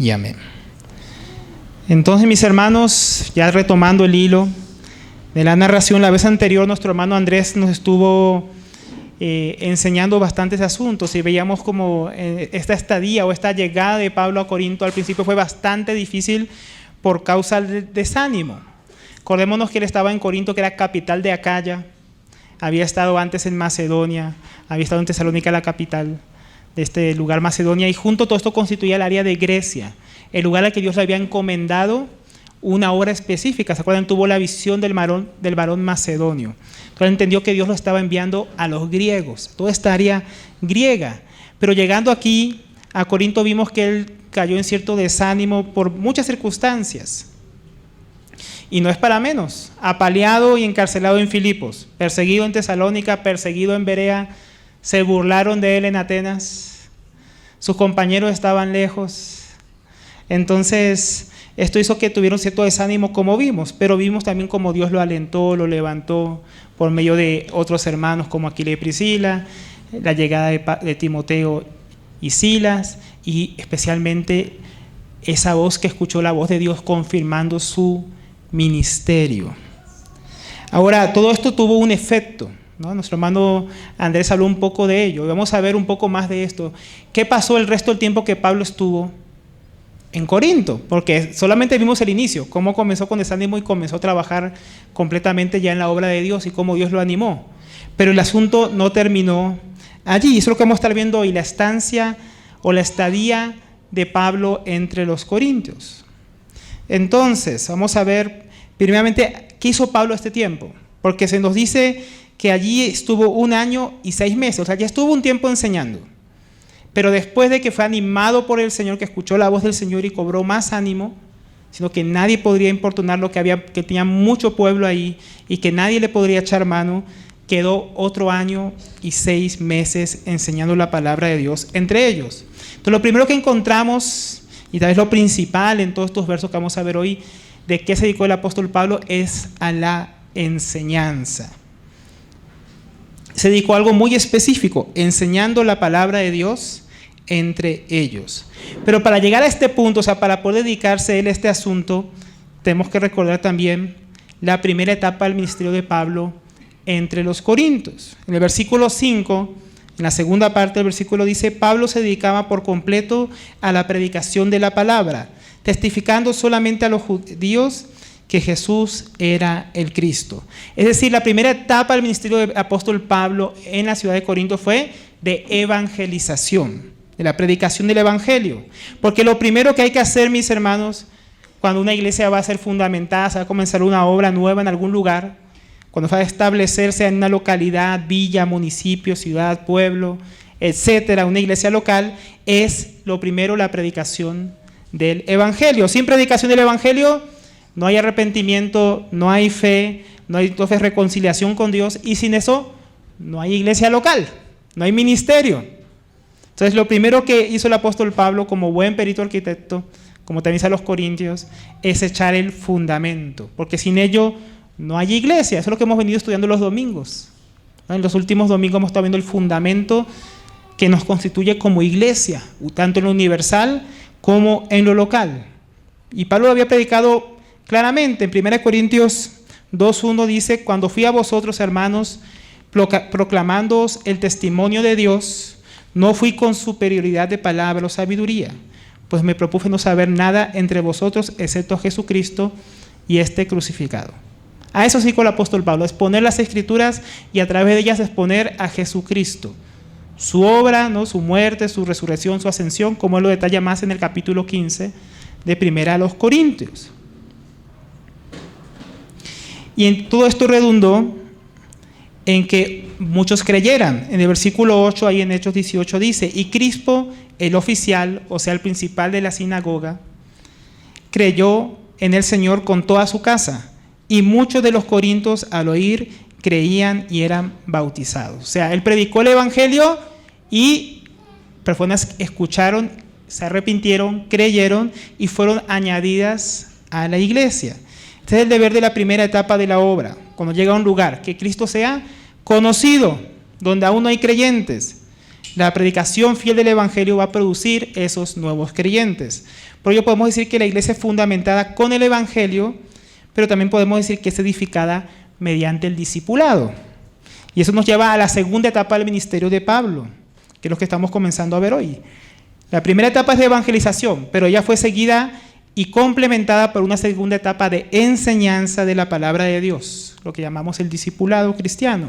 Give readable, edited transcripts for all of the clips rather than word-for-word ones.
y amén. Entonces, mis hermanos, ya retomando el hilo de la narración, la vez anterior nuestro hermano Andrés nos estuvo enseñando bastantes asuntos y veíamos como esta estadía o esta llegada de Pablo a Corinto al principio fue bastante difícil por causa del desánimo. Acordémonos que él estaba en Corinto, que era capital de Acaya, había estado antes en Macedonia, había estado en Tesalónica, la capital de este lugar Macedonia, y junto todo esto constituía el área de Grecia, el lugar al que Dios le había encomendado una obra específica. ¿Se acuerdan? Tuvo la visión del varón macedonio. Entonces entendió que Dios lo estaba enviando a los griegos, toda esta área griega. Pero llegando aquí a Corinto vimos que él cayó en cierto desánimo por muchas circunstancias. Y no es para menos, apaleado y encarcelado en Filipos, perseguido en Tesalónica, perseguido en Berea, se burlaron de él en Atenas, sus compañeros estaban lejos. Entonces, esto hizo que tuvieron cierto desánimo como vimos, pero vimos también como Dios lo alentó, lo levantó por medio de otros hermanos como Aquila y Priscila, la llegada de Timoteo y Silas, y especialmente esa voz que escuchó, la voz de Dios confirmando su ministerio. Ahora, todo esto tuvo un efecto, ¿no? Nuestro hermano Andrés habló un poco de ello. Vamos a ver un poco más de esto. ¿Qué pasó el resto del tiempo que Pablo estuvo en Corinto? Porque solamente vimos el inicio, cómo comenzó con desánimo y comenzó a trabajar completamente ya en la obra de Dios y cómo Dios lo animó. Pero el asunto no terminó allí. Eso es lo que vamos a estar viendo hoy, la estancia o la estadía de Pablo entre los corintios. Entonces, vamos a ver primeramente qué hizo Pablo este tiempo, porque se nos dice que allí estuvo 1 año y 6 meses, o sea, ya estuvo un tiempo enseñando. Pero después de que fue animado por el Señor, que escuchó la voz del Señor y cobró más ánimo, sino que nadie podría importunarlo, que tenía mucho pueblo ahí y que nadie le podría echar mano, quedó otro 1 año y 6 meses enseñando la palabra de Dios entre ellos. Entonces, lo primero que encontramos, y tal vez lo principal en todos estos versos que vamos a ver hoy, de qué se dedicó el apóstol Pablo, es a la enseñanza. Se dedicó a algo muy específico, enseñando la palabra de Dios entre ellos. Pero para llegar a este punto, o sea, para poder dedicarse él a este asunto, tenemos que recordar también la primera etapa del ministerio de Pablo entre los corintios. En el versículo 5, en la segunda parte del versículo dice: Pablo se dedicaba por completo a la predicación de la palabra, testificando solamente a los judíos que Jesús era el Cristo. Es decir, la primera etapa del ministerio del apóstol Pablo en la ciudad de Corinto fue de evangelización, de la predicación del evangelio. Porque lo primero que hay que hacer, mis hermanos, cuando una iglesia va a ser fundamentada, se va a comenzar una obra nueva en algún lugar, cuando va a establecerse en una localidad, villa, municipio, ciudad, pueblo, etcétera, una iglesia local, es lo primero la predicación del evangelio. Sin predicación del evangelio no hay arrepentimiento, no hay fe, no hay entonces reconciliación con Dios, y sin eso no hay iglesia local, no hay ministerio. Entonces, lo primero que hizo el apóstol Pablo como buen perito arquitecto, como también a los corintios, es echar el fundamento, porque sin ello no hay iglesia. Eso es lo que hemos venido estudiando los domingos, ¿no? En los últimos domingos hemos estado viendo el fundamento que nos constituye como iglesia, tanto en lo universal como en lo local. Y Pablo lo había predicado claramente. En 1 Corintios 2:1 dice: cuando fui a vosotros, hermanos, proclamándoos el testimonio de Dios, no fui con superioridad de palabra o sabiduría, pues me propuse no saber nada entre vosotros excepto a Jesucristo y este crucificado. A eso sí con el apóstol Pablo, exponer las Escrituras y a través de ellas exponer a Jesucristo, su obra, ¿no? Su muerte, su resurrección, su ascensión, como él lo detalla más en el capítulo 15 de 1 Corintios. Y en todo esto redundó en que muchos creyeran. En el versículo 8, ahí en Hechos 18 dice: y Crispo, el oficial, o sea el principal de la sinagoga, creyó en el Señor con toda su casa, y muchos de los corintios al oír creían y eran bautizados. O sea, él predicó el evangelio y personas escucharon, se arrepintieron, creyeron y fueron añadidas a la iglesia. Este es el deber de la primera etapa de la obra. Cuando llega a un lugar, que Cristo sea conocido, donde aún no hay creyentes, La predicación fiel del Evangelio va a producir esos nuevos creyentes. Por ello podemos decir que la iglesia es fundamentada con el Evangelio, pero también podemos decir que es edificada mediante el discipulado. Y eso nos lleva a la segunda etapa del ministerio de Pablo, que es lo que estamos comenzando a ver hoy. La primera etapa es de evangelización, pero ella fue seguida y complementada por una segunda etapa de enseñanza de la palabra de Dios, lo que llamamos el discipulado cristiano.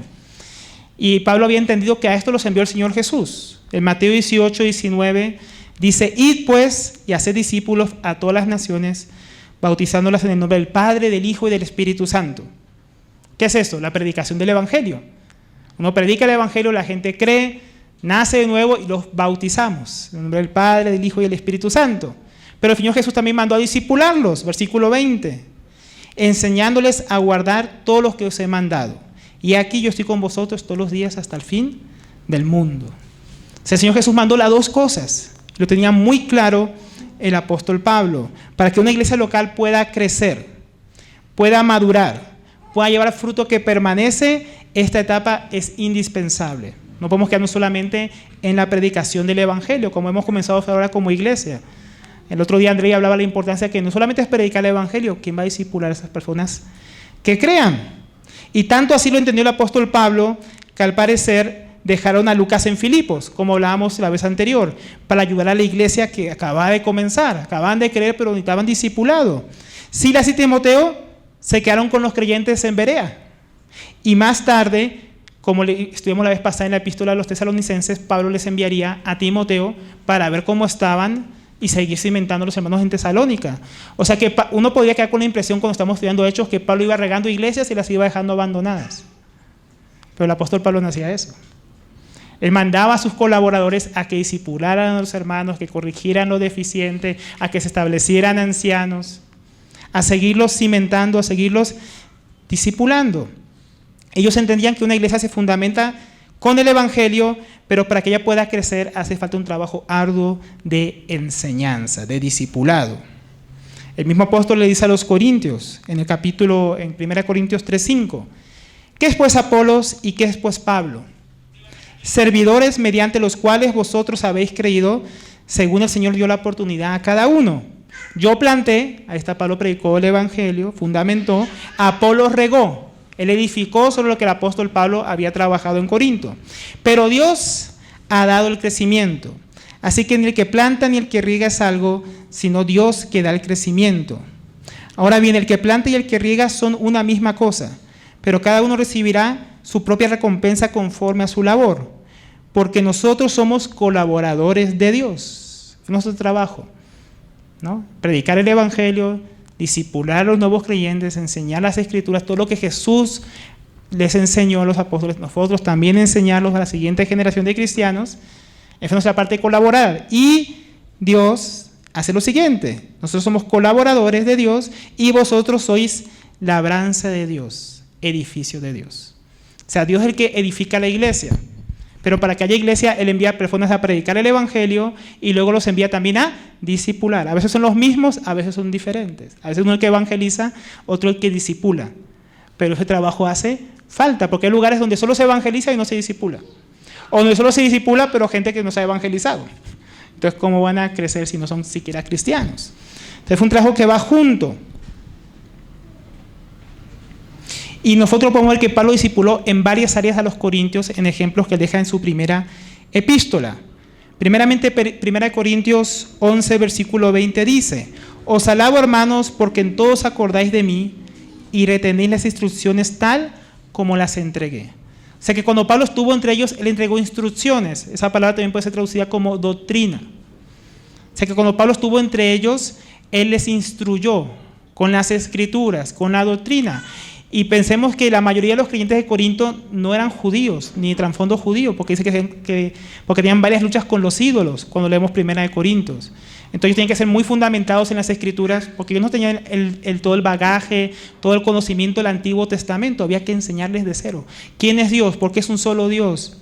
Y Pablo había entendido que a esto los envió el Señor Jesús. En Mateo 18, 19 dice: id pues y haced discípulos a todas las naciones, bautizándolas en el nombre del Padre, del Hijo y del Espíritu Santo. ¿Qué es esto? La predicación del Evangelio. Uno predica el Evangelio, la gente cree, nace de nuevo y los bautizamos en el nombre del Padre, del Hijo y del Espíritu Santo. Pero el Señor Jesús también mandó a discipularlos, versículo 20, enseñándoles a guardar todo lo que os he mandado. Y aquí yo estoy con vosotros todos los días hasta el fin del mundo. O sea, el Señor Jesús mandó las dos cosas. Lo tenía muy claro el apóstol Pablo. Para que una iglesia local pueda crecer, pueda madurar, pueda llevar fruto que permanece, esta etapa es indispensable. No podemos quedarnos solamente en la predicación del Evangelio, como hemos comenzado ahora como iglesia. El otro día Andrés hablaba de la importancia que no solamente es predicar el Evangelio, ¿quién va a discipular a esas personas que crean? Y tanto así lo entendió el apóstol Pablo, que al parecer dejaron a Lucas en Filipos, como hablábamos la vez anterior, para ayudar a la iglesia que acababa de comenzar, acababan de creer pero necesitaban discipulado. Silas y Timoteo se quedaron con los creyentes en Berea. Y más tarde, como estuvimos la vez pasada en la epístola a los tesalonicenses, Pablo les enviaría a Timoteo para ver cómo estaban y seguir cimentando a los hermanos en Tesalónica. O sea que uno podría quedar con la impresión cuando estamos estudiando Hechos que Pablo iba regando iglesias y las iba dejando abandonadas. Pero el apóstol Pablo no hacía eso. Él mandaba a sus colaboradores a que discipularan a los hermanos, que corrigieran lo deficiente, a que se establecieran ancianos, a seguirlos cimentando, a seguirlos discipulando. Ellos entendían que una iglesia se fundamenta con el Evangelio, pero para que ella pueda crecer hace falta un trabajo arduo de enseñanza, de discipulado. El mismo apóstol le dice a los corintios, en 1 Corintios 3:5, ¿qué es pues Apolos y qué es pues Pablo? Servidores mediante los cuales vosotros habéis creído, según el Señor dio la oportunidad a cada uno. Yo planté, ahí está Pablo predicó el Evangelio, fundamentó, Apolos regó. Él edificó sobre lo que el apóstol Pablo había trabajado en Corinto. Pero Dios ha dado el crecimiento. Así que ni el que planta ni el que riega es algo, sino Dios que da el crecimiento. Ahora bien, el que planta y el que riega son una misma cosa, pero cada uno recibirá su propia recompensa conforme a su labor, porque nosotros somos colaboradores de Dios. Es nuestro trabajo, ¿no? Predicar el Evangelio, discipular a los nuevos creyentes, enseñar las Escrituras, todo lo que Jesús les enseñó a los apóstoles, nosotros también enseñarlos a la siguiente generación de cristianos. Esa es nuestra parte de colaborar. Y Dios hace lo siguiente: nosotros somos colaboradores de Dios y vosotros sois labranza de Dios, edificio de Dios. O sea, Dios es el que edifica la iglesia. Pero para que haya iglesia, Él envía personas a predicar el Evangelio y luego los envía también a discipular. A veces son los mismos, a veces son diferentes. A veces uno es el que evangeliza, otro el que discipula. Pero ese trabajo hace falta, porque hay lugares donde solo se evangeliza y no se discipula. O donde solo se discipula, pero gente que no se ha evangelizado. Entonces, ¿cómo van a crecer si no son siquiera cristianos? Entonces, fue un trabajo que va junto. Y nosotros podemos ver que Pablo discipuló en varias áreas a los corintios en ejemplos que él deja en su primera epístola. Primeramente, 1 Corintios 11, versículo 20 dice: os alabo, hermanos, porque en todos acordáis de mí y retenéis las instrucciones tal como las entregué. O sea que cuando Pablo estuvo entre ellos, él entregó instrucciones. Esa palabra también puede ser traducida como doctrina. O sea que cuando Pablo estuvo entre ellos, él les instruyó con las Escrituras, con la doctrina. Y pensemos que la mayoría de los creyentes de Corinto no eran judíos, ni de trasfondo judío, porque dice porque tenían varias luchas con los ídolos, cuando leemos 1 Corintios. Entonces tienen que ser muy fundamentados en las Escrituras, porque ellos no tenían todo el bagaje, todo el conocimiento del Antiguo Testamento, había que enseñarles de cero. ¿Quién es Dios? ¿Por qué es un solo Dios?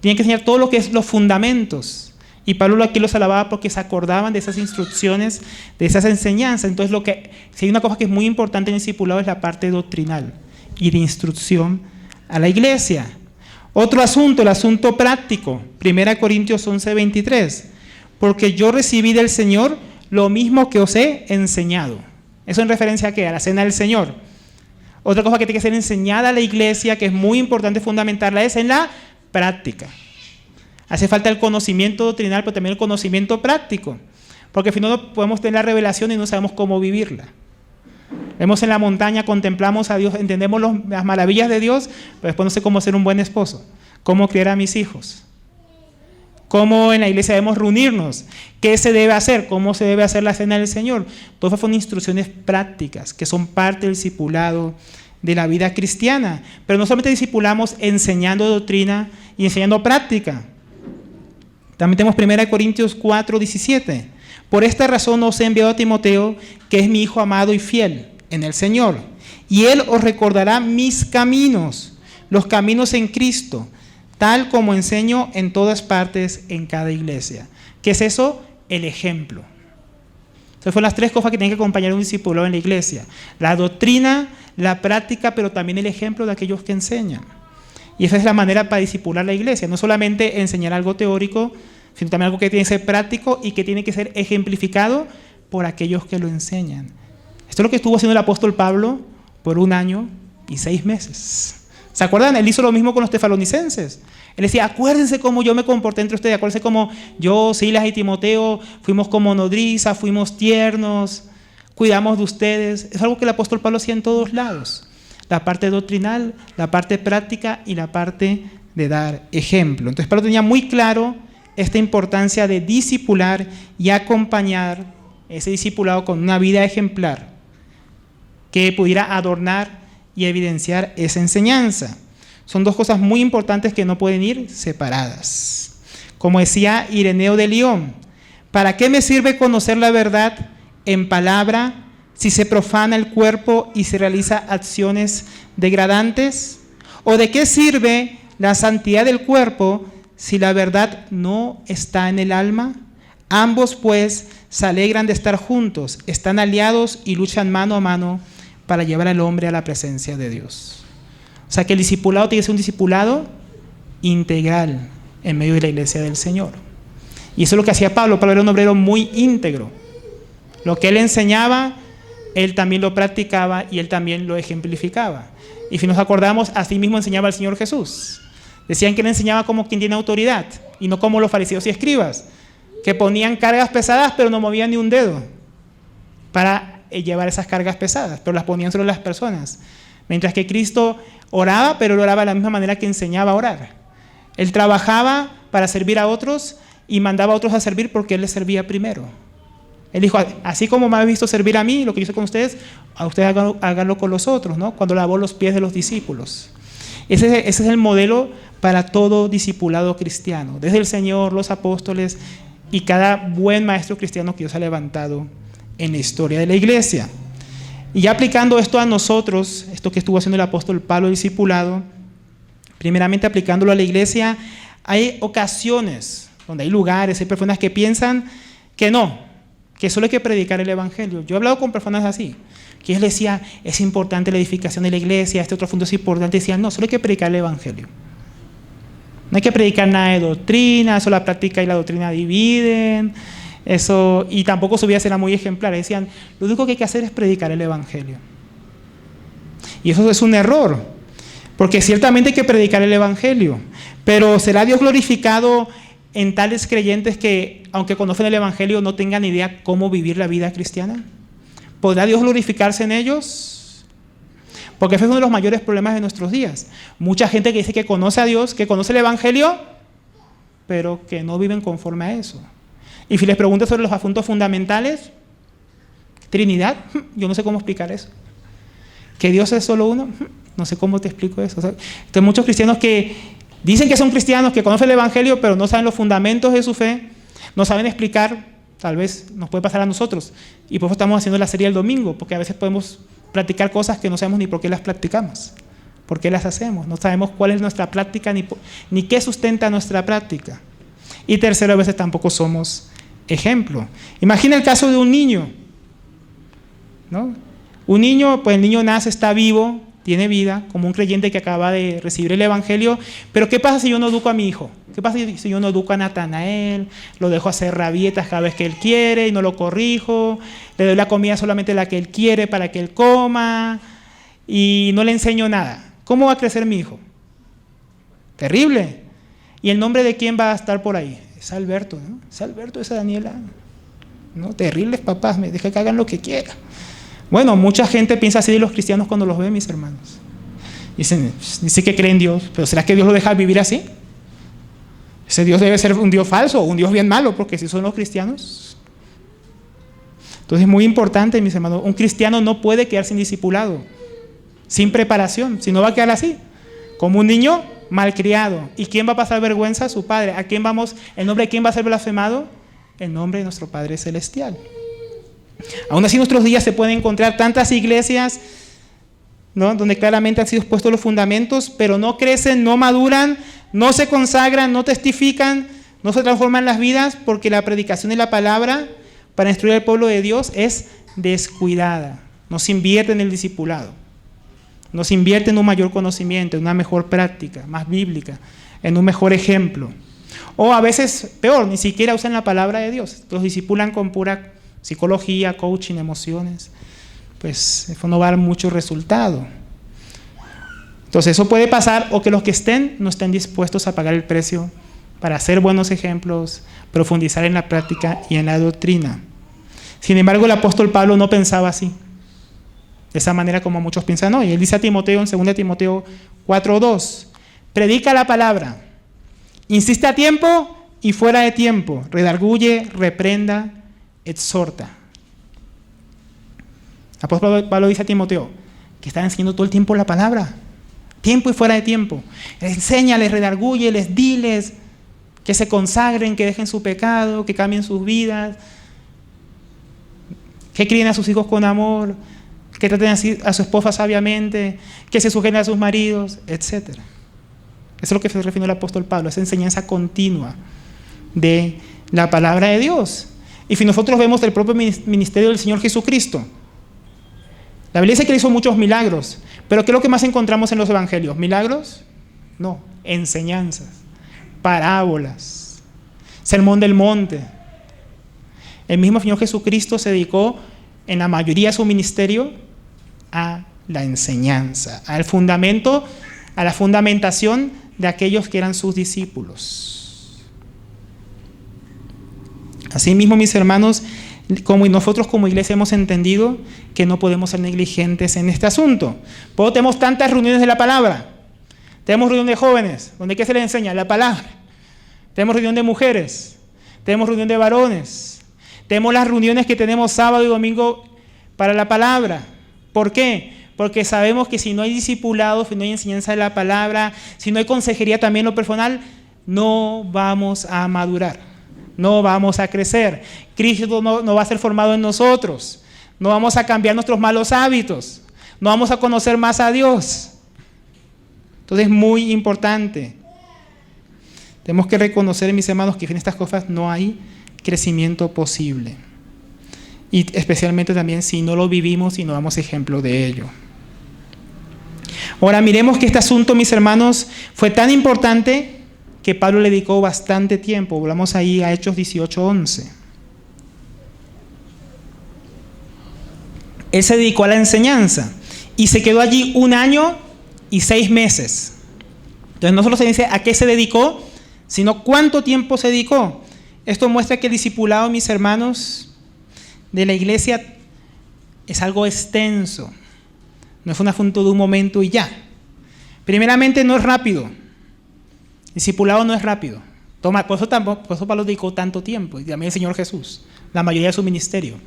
Tienen que enseñar todo lo que es los fundamentos. Y Pablo aquí los alababa porque se acordaban de esas instrucciones, de esas enseñanzas. Entonces, si hay una cosa que es muy importante en el discipulado es la parte doctrinal y de instrucción a la iglesia. Otro asunto, el asunto práctico. 1 Corintios 11:23. Porque yo recibí del Señor lo mismo que os he enseñado. ¿Eso en referencia a qué? A la cena del Señor. Otra cosa que tiene que ser enseñada a la iglesia, que es muy importante fundamentarla, es en la práctica. Hace falta el conocimiento doctrinal, pero también el conocimiento práctico. Porque si no podemos tener la revelación y no sabemos cómo vivirla. Vemos en la montaña, contemplamos a Dios, entendemos las maravillas de Dios, pero después no sé cómo ser un buen esposo, cómo criar a mis hijos, cómo en la iglesia debemos reunirnos, qué se debe hacer, cómo se debe hacer la cena del Señor. Todas son instrucciones prácticas que son parte del discipulado de la vida cristiana. Pero no solamente discipulamos enseñando doctrina y enseñando práctica. También tenemos 1 Corintios 4:17. Por esta razón os he enviado a Timoteo, que es mi hijo amado y fiel en el Señor. Y él os recordará mis caminos, los caminos en Cristo, tal como enseño en todas partes en cada iglesia. ¿Qué es eso? El ejemplo. Esas fueron las tres cosas que tienen que acompañar a un discipulado en la iglesia. La doctrina, la práctica, pero también el ejemplo de aquellos que enseñan. Y esa es la manera para discipular la iglesia. No solamente enseñar algo teórico, sino también algo que tiene que ser práctico y que tiene que ser ejemplificado por aquellos que lo enseñan. Esto es lo que estuvo haciendo el apóstol Pablo por 1 año y 6 meses. ¿Se acuerdan? Él hizo lo mismo con los tesalonicenses. Él decía, acuérdense cómo yo me comporté entre ustedes, acuérdense cómo yo, Silas y Timoteo, fuimos como nodrizas, fuimos tiernos, cuidamos de ustedes. Es algo que el apóstol Pablo hacía en todos lados. La parte doctrinal, la parte práctica y la parte de dar ejemplo. Entonces Pablo tenía muy claro esta importancia de discipular y acompañar ese discipulado con una vida ejemplar que pudiera adornar y evidenciar esa enseñanza. Son dos cosas muy importantes que no pueden ir separadas. Como decía Ireneo de León, ¿para qué me sirve conocer la verdad en palabra si se profana el cuerpo y se realiza acciones degradantes? ¿O de qué sirve la santidad del cuerpo si la verdad no está en el alma? Ambos pues se alegran de estar juntos, están aliados y luchan mano a mano para llevar al hombre a la presencia de Dios. O sea que el discipulado tiene que ser un discipulado integral en medio de la iglesia del Señor. Y eso es lo que hacía Pablo. Pablo era un obrero muy íntegro. Lo que él enseñaba, él también lo practicaba y él también lo ejemplificaba. Y si nos acordamos, así mismo enseñaba el Señor Jesús. Decían que él enseñaba como quien tiene autoridad y no como los fariseos y escribas, que ponían cargas pesadas pero no movían ni un dedo para llevar esas cargas pesadas, pero las ponían sobre las personas. Mientras que Cristo oraba, pero lo oraba de la misma manera que enseñaba a orar. Él trabajaba para servir a otros y mandaba a otros a servir porque él les servía primero. Él dijo, así como me habéis visto servir a mí, lo que yo hice con ustedes, a ustedes háganlo con los otros, ¿no? Cuando lavó los pies de los discípulos. Ese es el modelo para todo discipulado cristiano, desde el Señor, los apóstoles y cada buen maestro cristiano que Dios ha levantado en la historia de la iglesia. Y ya aplicando esto a nosotros, esto que estuvo haciendo el apóstol Pablo, el discipulado, primeramente aplicándolo a la iglesia, hay ocasiones donde hay lugares, hay personas que piensan que no, que solo hay que predicar el evangelio. Yo he hablado con personas así, que ellos les decían, es importante la edificación de la iglesia, este otro punto es importante, decían, no, solo hay que predicar el evangelio. No hay que predicar nada de doctrina, eso la práctica y la doctrina dividen, eso, y tampoco su vida será muy ejemplar. Decían, lo único que hay que hacer es predicar el evangelio. Y eso es un error, porque ciertamente hay que predicar el evangelio, pero ¿será Dios glorificado en tales creyentes que, aunque conocen el evangelio, no tengan idea cómo vivir la vida cristiana? ¿Podrá Dios glorificarse en ellos? Porque ese es uno de los mayores problemas de nuestros días. Mucha gente que dice que conoce a Dios, que conoce el evangelio, pero que no viven conforme a eso. Y si les pregunto sobre los asuntos fundamentales, Trinidad, yo no sé cómo explicar eso. ¿Que Dios es solo uno? No sé cómo te explico eso. O sea, hay muchos cristianos que dicen que son cristianos, que conocen el evangelio, pero no saben los fundamentos de su fe, no saben explicar, tal vez nos puede pasar a nosotros. Y por eso estamos haciendo la serie el domingo, porque a veces podemos practicar cosas que no sabemos ni por qué las practicamos, por qué las hacemos, no sabemos cuál es nuestra práctica ni qué sustenta nuestra práctica. Y tercero, a veces tampoco somos ejemplo. Imagina el caso de un niño, ¿no? Un niño, pues el niño nace, está vivo, tiene vida, como un creyente que acaba de recibir el Evangelio. Pero ¿qué pasa si yo no educo a mi hijo? ¿Qué pasa si yo no educo a Natanael? Lo dejo hacer rabietas cada vez que él quiere y no lo corrijo. Le doy la comida solamente la que él quiere para que él coma y no le enseño nada. ¿Cómo va a crecer mi hijo? Terrible. ¿Y el nombre de quién va a estar por ahí? Es Alberto, ¿no? Es Alberto, esa Daniela. ¿No? Terribles papás, me deja que hagan lo que quieran. Bueno, mucha gente piensa así de los cristianos cuando los ve, mis hermanos. Dice que cree en Dios, pero ¿será que Dios lo deja vivir así? Ese Dios debe ser un Dios falso o un Dios bien malo, porque si son los cristianos. Entonces es muy importante, mis hermanos, un cristiano no puede quedar sin discipulado, sin preparación, si no va a quedar así, como un niño malcriado. ¿Y quién va a pasar vergüenza? Su padre. ¿A quién vamos? ¿El nombre de quién va a ser blasfemado? El nombre de nuestro Padre Celestial. Aún así en nuestros días se pueden encontrar tantas iglesias, ¿no?, donde claramente han sido puestos los fundamentos, pero no crecen, no maduran, no se consagran, no testifican, no se transforman las vidas, porque la predicación de la palabra para instruir al pueblo de Dios es descuidada. No se invierte en el discipulado, no se invierte en un mayor conocimiento, en una mejor práctica, más bíblica, en un mejor ejemplo. O a veces, peor, ni siquiera usan la palabra de Dios, los discipulan con pura psicología, coaching, emociones. Pues eso no va a dar mucho resultado. Entonces eso puede pasar, o que los que estén no estén dispuestos a pagar el precio para hacer buenos ejemplos, profundizar en la práctica y en la doctrina. Sin embargo, el apóstol Pablo no pensaba así, de esa manera como muchos piensan hoy. Él dice a Timoteo en 2 Timoteo 4:2, predica la palabra, insiste a tiempo y fuera de tiempo, redarguye, reprenda, exhorta. El apóstol Pablo dice a Timoteo que está enseñando todo el tiempo la palabra, tiempo y fuera de tiempo. Enséñales, redargúyeles, diles que se consagren, que dejen su pecado, que cambien sus vidas, que críen a sus hijos con amor, que traten a su esposa sabiamente, que se sujeten a sus maridos, etc. Eso es lo que se refiere el apóstol Pablo, esa enseñanza continua de la palabra de Dios. Y si nosotros vemos el propio ministerio del Señor Jesucristo, la Biblia dice que él hizo muchos milagros, pero ¿qué es lo que más encontramos en los evangelios? ¿Milagros? No, enseñanzas, parábolas, sermón del monte. El mismo Señor Jesucristo se dedicó en la mayoría de su ministerio a la enseñanza, al fundamento, a la fundamentación de aquellos que eran sus discípulos. Asimismo, mis hermanos, como nosotros como iglesia hemos entendido que no podemos ser negligentes en este asunto. Por eso tenemos tantas reuniones de la palabra. Tenemos reunión de jóvenes, donde ¿qué se les enseña? La palabra. Tenemos reunión de mujeres, tenemos reunión de varones, tenemos las reuniones que tenemos sábado y domingo para la palabra. ¿Por qué? Porque sabemos que si no hay discipulado, si no hay enseñanza de la palabra, si no hay consejería también en lo personal, no vamos a madurar, no vamos a crecer. Cristo no va a ser formado en nosotros, no vamos a cambiar nuestros malos hábitos, no vamos a conocer más a Dios. Entonces es muy importante. Tenemos que reconocer, mis hermanos, que en estas cosas no hay crecimiento posible. Y especialmente también si no lo vivimos y no damos ejemplo de ello. Ahora miremos que este asunto, mis hermanos, fue tan importante que Pablo le dedicó bastante tiempo. Volvamos ahí a Hechos 18:11. Él se dedicó a la enseñanza y se quedó allí 1 año y 6 meses. Entonces no solo se dice a qué se dedicó, sino cuánto tiempo se dedicó. Esto muestra que el discipulado, mis hermanos, de la iglesia es algo extenso. No es un asunto de un momento y ya. Primeramente, no es rápido. El discipulado no es rápido. Por eso Pablo dedicó tanto tiempo, y también el Señor Jesús, la mayoría de su ministerio.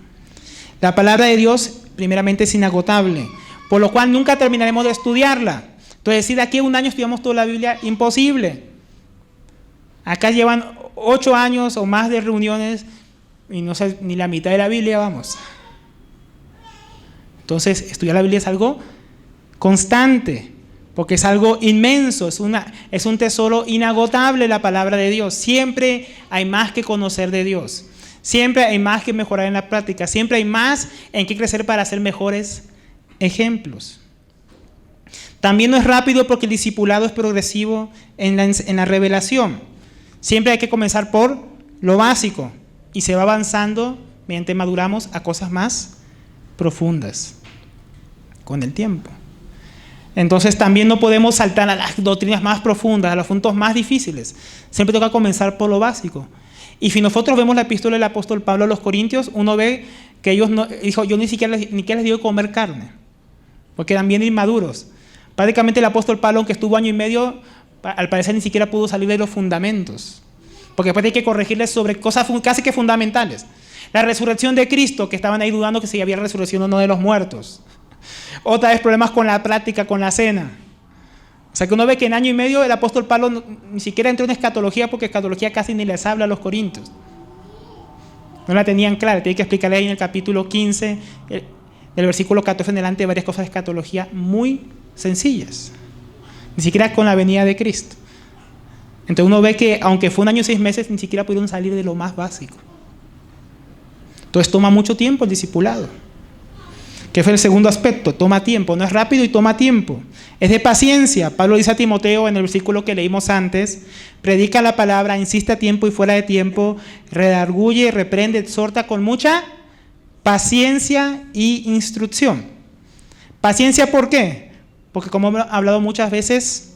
La palabra de Dios, primeramente, es inagotable, por lo cual nunca terminaremos de estudiarla. Entonces, si de aquí a 1 año estudiamos toda la Biblia, imposible. Acá llevan 8 años o más de reuniones y no sé ni la mitad de la Biblia, vamos. Entonces, estudiar la Biblia es algo constante, porque es algo inmenso, es un tesoro inagotable la palabra de Dios. Siempre hay más que conocer de Dios, siempre hay más que mejorar en la práctica, siempre hay más en que crecer para ser mejores ejemplos. También no es rápido porque el discipulado es progresivo en la revelación. Siempre hay que comenzar por lo básico y se va avanzando mediante maduramos a cosas más profundas con el tiempo. Entonces también no podemos saltar a las doctrinas más profundas, a los puntos más difíciles. Siempre toca comenzar por lo básico. Y si nosotros vemos la epístola del apóstol Pablo a los Corintios, uno ve que ellos dijo, yo ni siquiera les digo comer carne, porque eran bien inmaduros. Prácticamente el apóstol Pablo, aunque estuvo año y medio, al parecer ni siquiera pudo salir de los fundamentos, porque después hay que corregirles sobre cosas casi que fundamentales. La resurrección de Cristo, que estaban ahí dudando que si había resurrección o no de los muertos. Otra vez problemas con la práctica, con la cena. O sea que uno ve que en año y medio el apóstol Pablo ni siquiera entró en escatología, porque escatología casi ni les habla a los corintios. No la tenían clara. Tiene que explicarle ahí en el capítulo 15, del versículo 14 en adelante, varias cosas de escatología muy sencillas. Ni siquiera con la venida de Cristo. Entonces uno ve que aunque fue un año y 6 meses, ni siquiera pudieron salir de lo más básico. Entonces toma mucho tiempo el discipulado. Que fue el segundo aspecto, toma tiempo, no es rápido y toma tiempo. Es de paciencia. Pablo dice a Timoteo en el versículo que leímos antes, predica la palabra, insiste a tiempo y fuera de tiempo, redarguye, reprende, exhorta con mucha paciencia y instrucción. Paciencia, ¿por qué? Porque como hemos hablado muchas veces,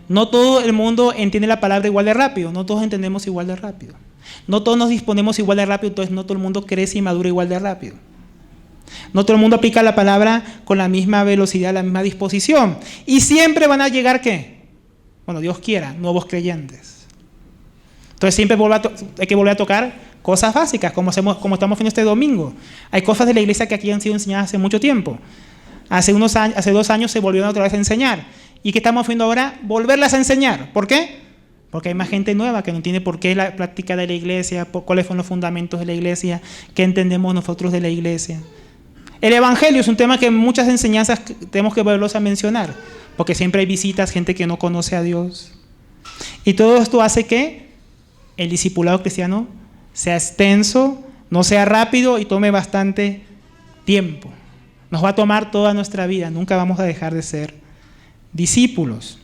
no todo el mundo entiende la palabra igual de rápido, no todos entendemos igual de rápido. No todos nos disponemos igual de rápido, entonces no todo el mundo crece y madura igual de rápido. No todo el mundo aplica la palabra con la misma velocidad, la misma disposición. Y siempre van a llegar, ¿qué? Bueno, Dios quiera, nuevos creyentes. Entonces siempre hay que volver a tocar cosas básicas, como estamos haciendo este domingo. Hay cosas de la iglesia que aquí han sido enseñadas hace mucho tiempo. Hace 2 años se volvieron otra vez a enseñar. ¿Y qué estamos haciendo ahora? Volverlas a enseñar. ¿Por qué? Porque hay más gente nueva que no entiende por qué la práctica de la iglesia, cuáles son los fundamentos de la iglesia, qué entendemos nosotros de la iglesia. El evangelio es un tema que en muchas enseñanzas tenemos que volverlos a mencionar, porque siempre hay visitas, gente que no conoce a Dios. Y todo esto hace que el discipulado cristiano sea extenso, no sea rápido y tome bastante tiempo. Nos va a tomar toda nuestra vida, nunca vamos a dejar de ser discípulos.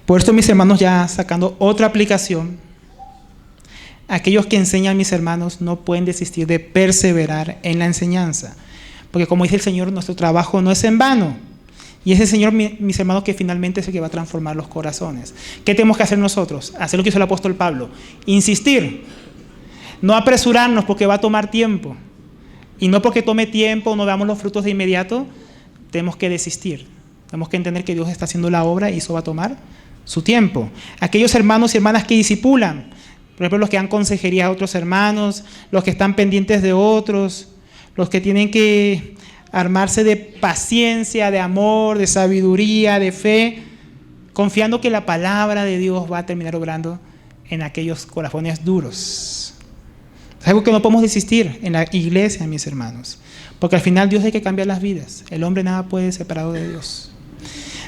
Por esto, mis hermanos, ya sacando otra aplicación, aquellos que enseñan, mis hermanos, no pueden desistir de perseverar en la enseñanza. Porque como dice el Señor, nuestro trabajo no es en vano. Y ese Señor, mis hermanos, que finalmente es el que va a transformar los corazones. ¿Qué tenemos que hacer nosotros? Hacer lo que hizo el apóstol Pablo. Insistir. No apresurarnos porque va a tomar tiempo. Y no porque tome tiempo, no veamos los frutos de inmediato, tenemos que desistir. Tenemos que entender que Dios está haciendo la obra y eso va a tomar su tiempo. Aquellos hermanos y hermanas que discipulan, por ejemplo, los que dan consejería a otros hermanos, los que están pendientes de otros, los que tienen que armarse de paciencia, de amor, de sabiduría, de fe, confiando que la palabra de Dios va a terminar obrando en aquellos corazones duros. Es algo que no podemos desistir en la iglesia, mis hermanos, porque al final Dios hay que cambiar las vidas. El hombre nada puede separado de Dios.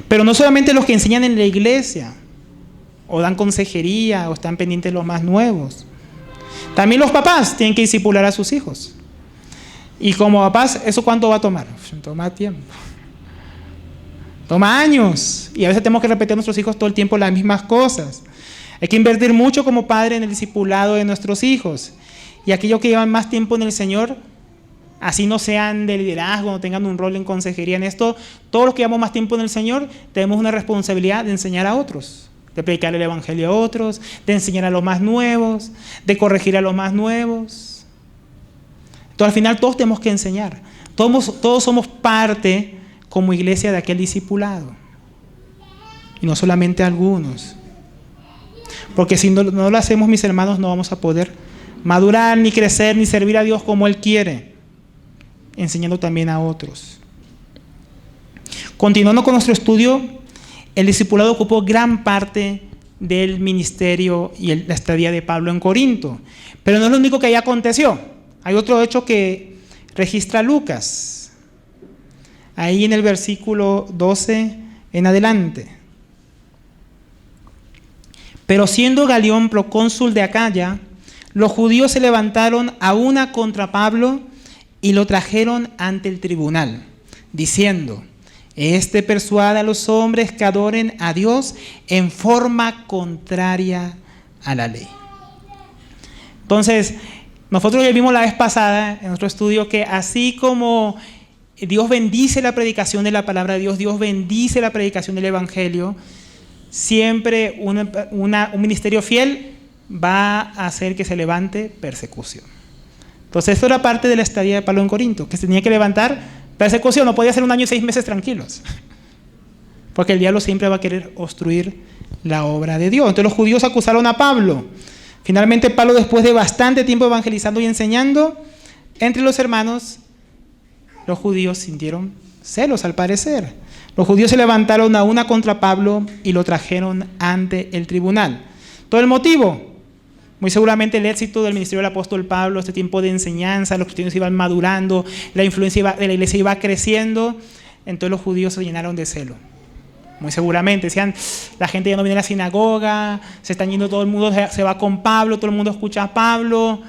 Pero no solamente los que enseñan en la iglesia, o dan consejería, o están pendientes de los más nuevos. También los papás tienen que discipular a sus hijos. Y como papás, ¿eso cuánto va a tomar? Toma tiempo. Toma años. Y a veces tenemos que repetir a nuestros hijos todo el tiempo las mismas cosas. Hay que invertir mucho como padre en el discipulado de nuestros hijos. Y aquellos que llevan más tiempo en el Señor, así no sean de liderazgo, no tengan un rol en consejería en esto, todos los que llevamos más tiempo en el Señor, tenemos una responsabilidad de enseñar a otros. De predicar el evangelio a otros, de enseñar a los más nuevos, de corregir a los más nuevos. Entonces al final todos tenemos que enseñar. Todos somos parte como iglesia de aquel discipulado. Y no solamente algunos. Porque si no lo hacemos, mis hermanos, no vamos a poder madurar, ni crecer, ni servir a Dios como Él quiere, enseñando también a otros. Continuando con nuestro estudio, el discipulado ocupó gran parte del ministerio y la estadía de Pablo en Corinto. Pero no es lo único que ahí aconteció. Hay otro hecho que registra Lucas. Ahí en el versículo 12 en adelante. Pero siendo Galión procónsul de Acaya, los judíos se levantaron a una contra Pablo y lo trajeron ante el tribunal. diciendo: este persuade a los hombres que adoren a Dios en forma contraria a la ley. Entonces, nosotros ya vimos la vez pasada en nuestro estudio que así como Dios bendice la predicación de la palabra de Dios, Dios bendice la predicación del Evangelio, siempre un ministerio fiel va a hacer que se levante persecución. Entonces, esto era parte de la estadía de Pablo en Corinto, que se tenía que levantar persecución. No podía ser 1 año y 6 meses tranquilos, porque el diablo siempre va a querer obstruir la obra de Dios. Entonces los judíos acusaron a Pablo. Finalmente Pablo, después de bastante tiempo evangelizando y enseñando entre los hermanos, los judíos sintieron celos al parecer. Los judíos se levantaron a una contra Pablo y lo trajeron ante el tribunal. ¿Todo el motivo? Muy seguramente el éxito del ministerio del apóstol Pablo, este tiempo de enseñanza, los cristianos iban madurando, la influencia de la iglesia iba creciendo, entonces los judíos se llenaron de celo. Muy seguramente decían: la gente ya no viene a la sinagoga, se están yendo, todo el mundo se va con Pablo, todo el mundo escucha a Pablo,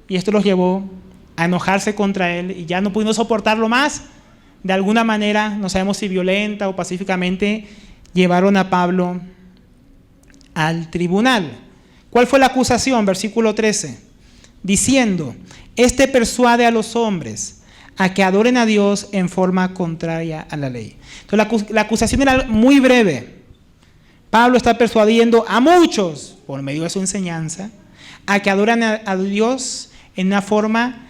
y esto los llevó a enojarse contra él, y ya no pudiendo soportarlo más, de alguna manera, no sabemos si violenta o pacíficamente, llevaron a Pablo al tribunal. ¿Cuál fue la acusación? Versículo 13, diciendo: este persuade a los hombres a que adoren a Dios en forma contraria a la ley. Entonces la acusación era muy breve. Pablo está persuadiendo a muchos, por medio de su enseñanza, a que adoren a Dios en una forma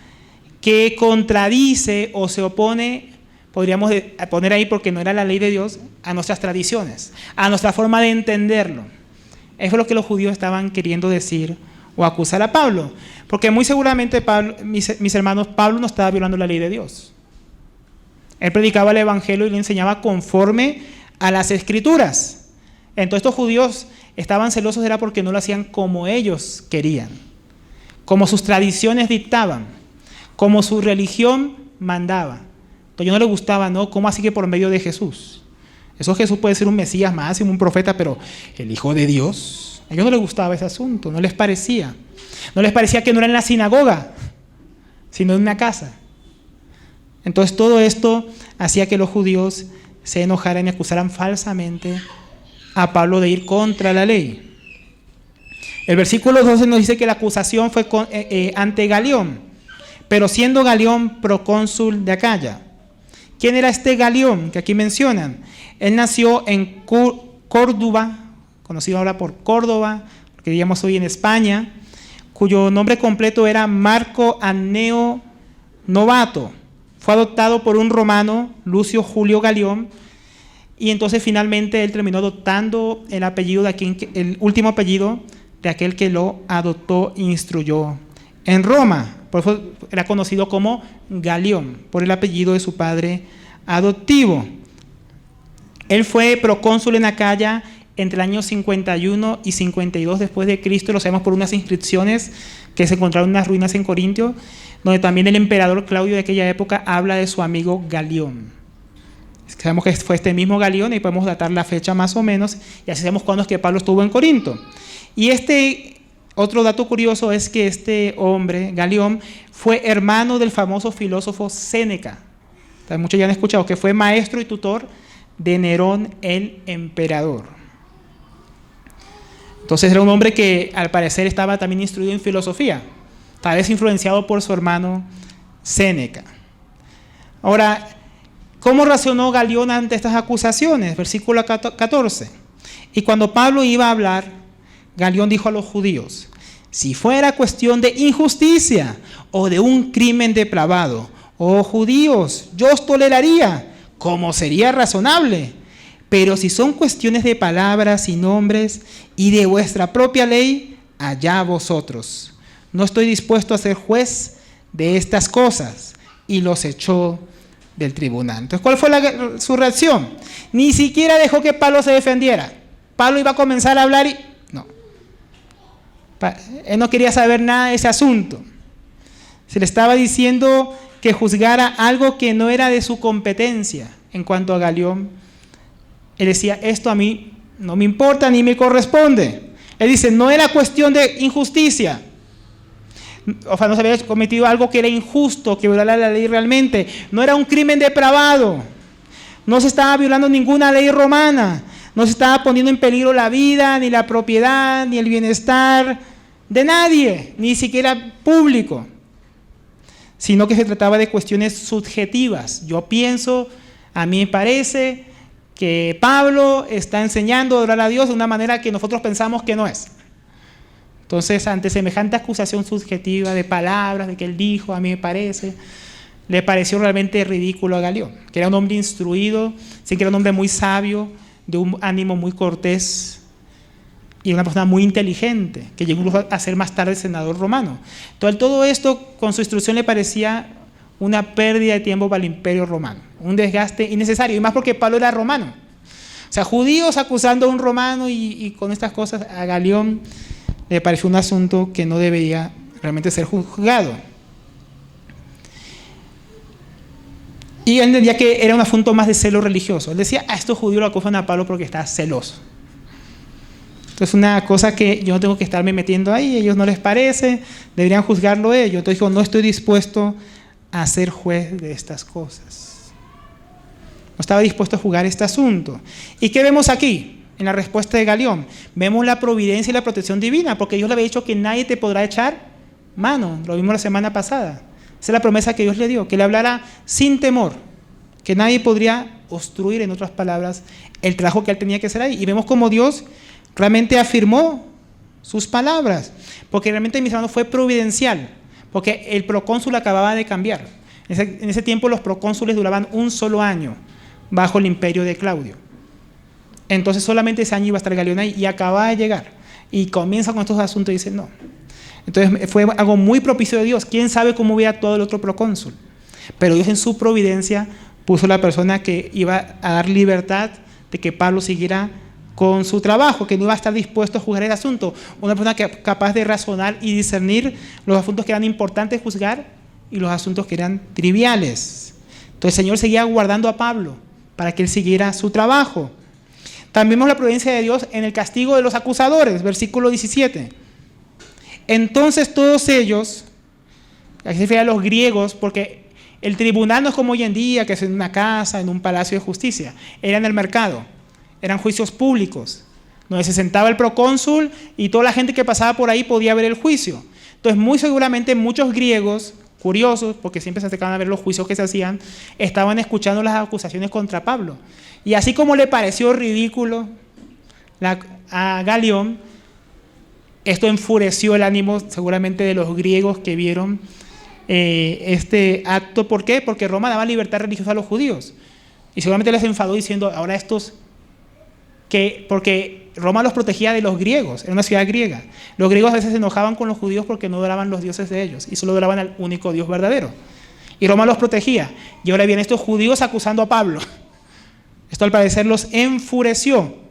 que contradice o se opone, podríamos poner ahí porque no era la ley de Dios, a nuestras tradiciones, a nuestra forma de entenderlo. Eso es lo que los judíos estaban queriendo decir o acusar a Pablo. Porque muy seguramente, Pablo, mis hermanos, Pablo no estaba violando la ley de Dios. Él predicaba el Evangelio y le enseñaba conforme a las Escrituras. Entonces estos judíos estaban celosos, era porque no lo hacían como ellos querían, como sus tradiciones dictaban, como su religión mandaba. Entonces yo no les gustaba, ¿no? ¿Cómo así que por medio de Jesús? Eso Jesús puede ser un Mesías máximo, un profeta, pero el Hijo de Dios, a ellos no les gustaba ese asunto, no les parecía. No les parecía que no era en la sinagoga, sino en una casa. Entonces todo esto hacía que los judíos se enojaran y acusaran falsamente a Pablo de ir contra la ley. El versículo 12 nos dice que la acusación fue ante Galión, pero siendo Galión procónsul de Acaya. ¿Quién era este Galión que aquí mencionan? Él nació en Córdoba, conocido ahora por Córdoba, que diríamos hoy en España, cuyo nombre completo era Marco Anneo Novato. Fue adoptado por un romano, Lucio Julio Galión, y entonces finalmente él terminó adoptando el apellido el último apellido de aquel que lo adoptó e instruyó en Roma. Por eso era conocido como Galión, por el apellido de su padre adoptivo. Él fue procónsul en Acaya entre el año 51 y 52 después de Cristo. Lo sabemos por unas inscripciones que se encontraron en unas ruinas en Corintio, donde también el emperador Claudio de aquella época habla de su amigo Galión. Sabemos que fue este mismo Galión y podemos datar la fecha más o menos, y así sabemos cuándo es que Pablo estuvo en Corinto. Y otro dato curioso es que este hombre, Galión, fue hermano del famoso filósofo Séneca. Muchos ya han escuchado que fue maestro y tutor de Nerón el emperador. Entonces era un hombre que al parecer estaba también instruido en filosofía, tal vez influenciado por su hermano Séneca. Ahora, ¿cómo reaccionó Galión ante estas acusaciones? Versículo 14. Y cuando Pablo iba a hablar, Galión dijo a los judíos: si fuera cuestión de injusticia o de un crimen depravado, oh judíos, yo os toleraría, como sería razonable. Pero si son cuestiones de palabras y nombres y de vuestra propia ley, allá vosotros. No estoy dispuesto a ser juez de estas cosas. Y los echó del tribunal. Entonces, ¿cuál fue su reacción? Ni siquiera dejó que Pablo se defendiera. Pablo iba a comenzar a hablar y no. Él no quería saber nada de ese asunto. Se le estaba diciendo que juzgara algo que no era de su competencia. En cuanto a Galión, él decía: esto a mí no me importa ni me corresponde. Él dice: no era cuestión de injusticia, o sea, no se había cometido algo que era injusto, que violara la ley realmente. No era un crimen depravado. No se estaba violando ninguna ley romana. No se estaba poniendo en peligro la vida, ni la propiedad, ni el bienestar de nadie, ni siquiera público. Sino que se trataba de cuestiones subjetivas. Yo pienso, a mí me parece que Pablo está enseñando a adorar a Dios de una manera que nosotros pensamos que no es. Entonces, ante semejante acusación subjetiva de palabras, de que él dijo, a mí me parece, le pareció realmente ridículo a Galión, que era un hombre instruido, sí que era un hombre muy sabio, de un ánimo muy cortés y una persona muy inteligente, que llegó a ser más tarde senador romano. Entonces, todo esto con su instrucción le parecía una pérdida de tiempo para el imperio romano, un desgaste innecesario, y más porque Pablo era romano. O sea, judíos acusando a un romano y con estas cosas a Galión le pareció un asunto que no debería realmente ser juzgado. Y él entendía que era un asunto más de celo religioso. Él decía, estos judíos lo acusan a Pablo porque está celoso. Entonces, una cosa que yo no tengo que estarme metiendo ahí, a ellos no les parece, deberían juzgarlo ellos. Entonces dijo, no estoy dispuesto a ser juez de estas cosas. No estaba dispuesto a juzgar este asunto. ¿Y qué vemos aquí? En la respuesta de Galión, vemos la providencia y la protección divina, porque Dios le había dicho que nadie te podrá echar mano. Lo vimos la semana pasada. Esa es la promesa que Dios le dio, que le hablara sin temor, que nadie podría obstruir, en otras palabras, el trabajo que él tenía que hacer ahí. Y vemos cómo Dios realmente afirmó sus palabras, porque realmente, mis hermanos, fue providencial, porque el procónsul acababa de cambiar. En ese tiempo los procónsules duraban un solo año bajo el imperio de Claudio. Entonces solamente ese año iba a estar Galión ahí y acaba de llegar. Y comienza con estos asuntos y dice no. Entonces fue algo muy propicio de Dios. ¿Quién sabe cómo hubiera actuado el otro procónsul? Pero Dios en su providencia puso la persona que iba a dar libertad de que Pablo siguiera con su trabajo, que no iba a estar dispuesto a juzgar el asunto. Una persona capaz de razonar y discernir los asuntos que eran importantes juzgar y los asuntos que eran triviales. Entonces el Señor seguía guardando a Pablo para que él siguiera su trabajo. También vemos la providencia de Dios en el castigo de los acusadores, versículo 17. Entonces todos ellos, aquí se refiere a los griegos, porque el tribunal no es como hoy en día, que es en una casa, en un palacio de justicia, era en el mercado, eran juicios públicos, donde se sentaba el procónsul y toda la gente que pasaba por ahí podía ver el juicio. Entonces muy seguramente muchos griegos, curiosos, porque siempre se acercaban a ver los juicios que se hacían, estaban escuchando las acusaciones contra Pablo. Y así como le pareció ridículo a Galión, esto enfureció el ánimo seguramente de los griegos que vieron este acto. ¿Por qué? Porque Roma daba libertad religiosa a los judíos. Y seguramente les enfadó diciendo, ahora estos, porque Roma los protegía de los griegos, era una ciudad griega. Los griegos a veces se enojaban con los judíos porque no adoraban los dioses de ellos y solo adoraban al único Dios verdadero. Y Roma los protegía. Y ahora vienen estos judíos acusando a Pablo. Esto al parecer los enfureció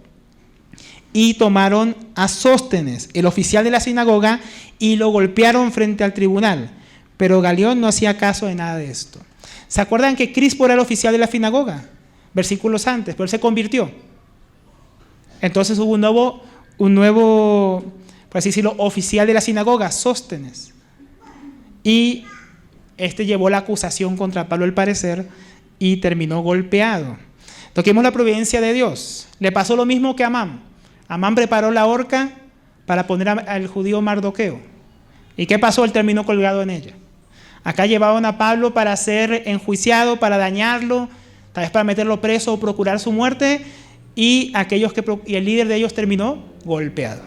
y tomaron a Sóstenes, el oficial de la sinagoga, y lo golpearon frente al tribunal. Pero Galión no hacía caso de nada de esto. ¿Se acuerdan que Crispo era el oficial de la sinagoga? Versículos antes, pero él se convirtió. Entonces hubo un nuevo, por así decirlo, oficial de la sinagoga, Sóstenes. Y este llevó la acusación contra Pablo al parecer y terminó golpeado. Toquemos la providencia de Dios. Le pasó lo mismo que a Amán. Amán preparó la horca para poner al judío Mardoqueo. ¿Y qué pasó? Él terminó colgado en ella. Acá llevaban a Pablo para ser enjuiciado, para dañarlo, tal vez para meterlo preso o procurar su muerte, y el líder de ellos terminó golpeado.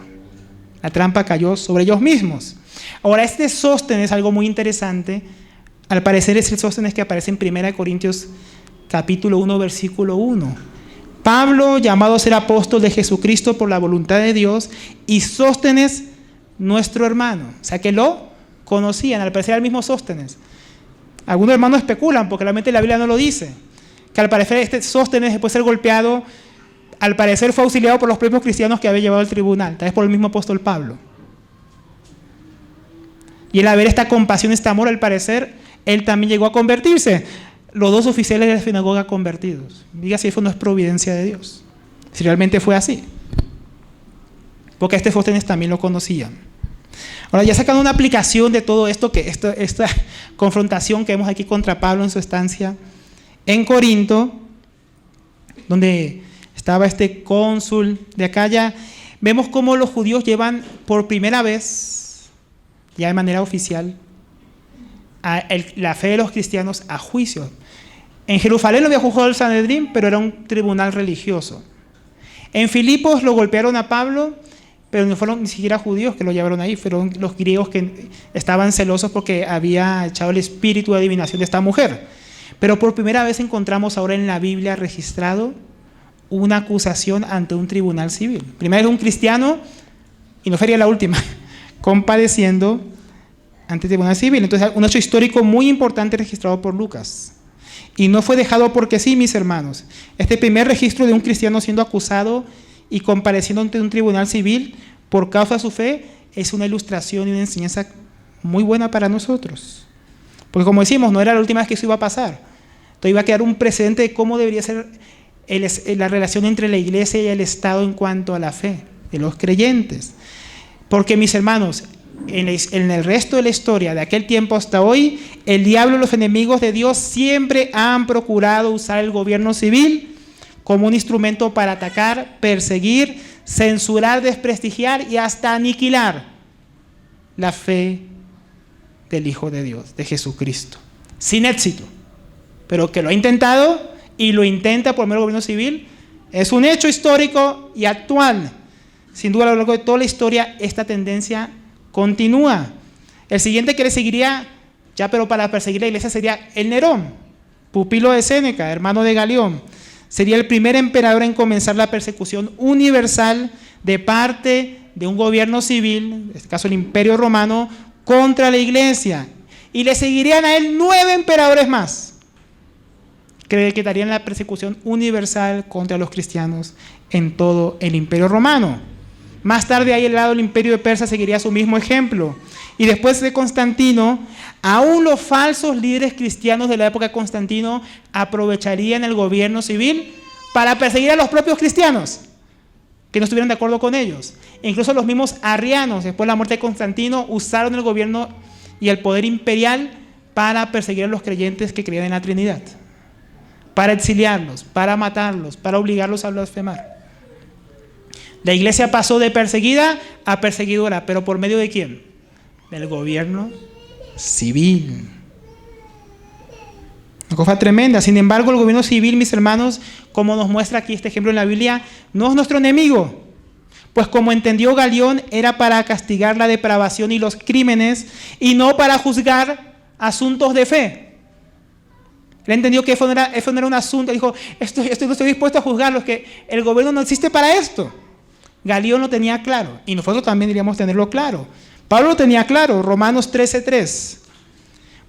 La trampa cayó sobre ellos mismos. Ahora, este Sóstenes es algo muy interesante. Al parecer es el Sóstenes que aparece en 1 Corintios capítulo 1, versículo 1. Pablo, llamado a ser apóstol de Jesucristo por la voluntad de Dios, y Sóstenes, nuestro hermano. O sea, que lo conocían, al parecer era el mismo Sóstenes. Algunos hermanos especulan, porque realmente la Biblia no lo dice, que al parecer este Sóstenes, después de ser golpeado, al parecer fue auxiliado por los propios cristianos que había llevado al tribunal, tal vez por el mismo apóstol Pablo. Y el haber esta compasión, este amor, al parecer, él también llegó a convertirse. Los dos oficiales de la sinagoga convertidos. Diga si eso no es providencia de Dios. Si realmente fue así. Porque a este Sóstenes también lo conocían. Ahora, ya sacando una aplicación de todo esto, esta confrontación que vemos aquí contra Pablo en su estancia en Corinto, donde estaba este cónsul de Acaya, vemos cómo los judíos llevan por primera vez, ya de manera oficial, la fe de los cristianos a juicio. En Jerusalén lo había juzgado el Sanedrín, pero era un tribunal religioso. En Filipos lo golpearon a Pablo, pero no fueron ni siquiera judíos que lo llevaron ahí, fueron los griegos que estaban celosos porque había echado el espíritu de adivinación de esta mujer. Pero por primera vez encontramos ahora en la Biblia registrado una acusación ante un tribunal civil. Primero un cristiano, y no sería la última, compadeciendo ante el tribunal civil. Entonces, un hecho histórico muy importante registrado por Lucas. Y no fue dejado porque sí, mis hermanos. Este primer registro de un cristiano siendo acusado y compareciendo ante un tribunal civil por causa de su fe es una ilustración y una enseñanza muy buena para nosotros. Porque como decimos, no era la última vez que eso iba a pasar. Entonces iba a quedar un precedente de cómo debería ser la relación entre la iglesia y el Estado en cuanto a la fe de los creyentes. Porque, mis hermanos, en el resto de la historia, de aquel tiempo hasta hoy, el diablo y los enemigos de Dios siempre han procurado usar el gobierno civil como un instrumento para atacar, perseguir, censurar, desprestigiar y hasta aniquilar la fe del Hijo de Dios, de Jesucristo. Sin éxito, pero que lo ha intentado y lo intenta por medio del gobierno civil, es un hecho histórico y actual. Sin duda, a lo largo de toda la historia, esta tendencia continúa. El siguiente que le seguiría, ya pero para perseguir la iglesia, sería el Nerón, pupilo de Séneca, hermano de Galión. Sería el primer emperador en comenzar la persecución universal de parte de un gobierno civil, en este caso el Imperio Romano, contra la iglesia. Y le seguirían a él 9 emperadores más, que decretarían la persecución universal contra los cristianos en todo el Imperio Romano. Más tarde, ahí al lado del Imperio de Persia seguiría su mismo ejemplo. Y después de Constantino, aún los falsos líderes cristianos de la época de Constantino aprovecharían el gobierno civil para perseguir a los propios cristianos que no estuvieran de acuerdo con ellos. E incluso los mismos arrianos, después de la muerte de Constantino, usaron el gobierno y el poder imperial para perseguir a los creyentes que creían en la Trinidad, para exiliarlos, para matarlos, para obligarlos a blasfemar. La iglesia pasó de perseguida a perseguidora, pero ¿por medio de quién? Del gobierno civil. Una cosa tremenda. Sin embargo, el gobierno civil, mis hermanos, como nos muestra aquí este ejemplo en la Biblia, no es nuestro enemigo. Pues como entendió Galión, era para castigar la depravación y los crímenes y no para juzgar asuntos de fe. Él entendió que eso no era un asunto. Dijo, no estoy dispuesto a juzgarlos, que el gobierno no existe para esto. Galión lo tenía claro, y nosotros también deberíamos tenerlo claro. Pablo lo tenía claro, Romanos 13:3.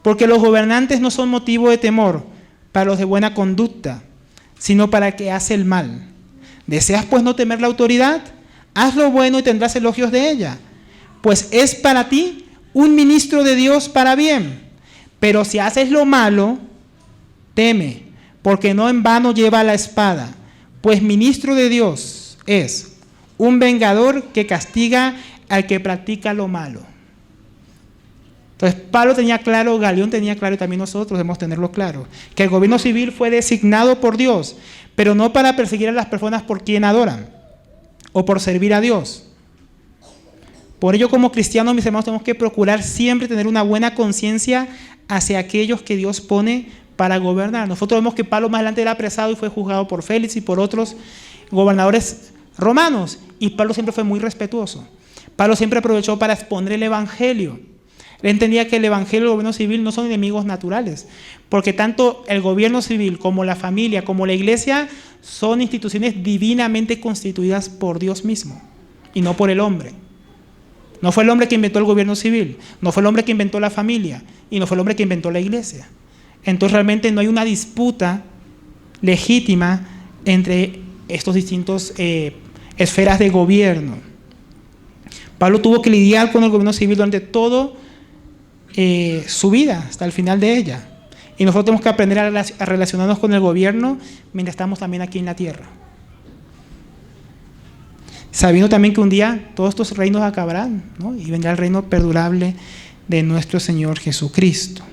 Porque los gobernantes no son motivo de temor para los de buena conducta, sino para el que hace el mal. ¿Deseas pues no temer la autoridad? Haz lo bueno y tendrás elogios de ella, pues es para ti un ministro de Dios para bien. Pero si haces lo malo, teme, porque no en vano lleva la espada, pues ministro de Dios es un vengador que castiga al que practica lo malo. Entonces, Pablo tenía claro, Galión tenía claro, y también nosotros debemos tenerlo claro, que el gobierno civil fue designado por Dios, pero no para perseguir a las personas por quien adoran o por servir a Dios. Por ello, como cristianos, mis hermanos, tenemos que procurar siempre tener una buena conciencia hacia aquellos que Dios pone para gobernar. Nosotros vemos que Pablo más adelante era apresado y fue juzgado por Félix y por otros gobernadores romanos, y Pablo siempre fue muy respetuoso. Pablo siempre aprovechó para exponer el evangelio. Él entendía que el evangelio y el gobierno civil no son enemigos naturales, porque tanto el gobierno civil como la familia, como la iglesia, son instituciones divinamente constituidas por Dios mismo y no por el hombre. No fue el hombre que inventó el gobierno civil, no fue el hombre que inventó la familia y no fue el hombre que inventó la iglesia. Entonces realmente no hay una disputa legítima entre estos distintos esferas de gobierno. Pablo tuvo que lidiar con el gobierno civil durante toda su vida, hasta el final de ella. Y nosotros tenemos que aprender a relacionarnos con el gobierno mientras estamos también aquí en la tierra. sabiendo también que un día todos estos reinos acabarán, ¿no? Y vendrá el reino perdurable de nuestro Señor Jesucristo.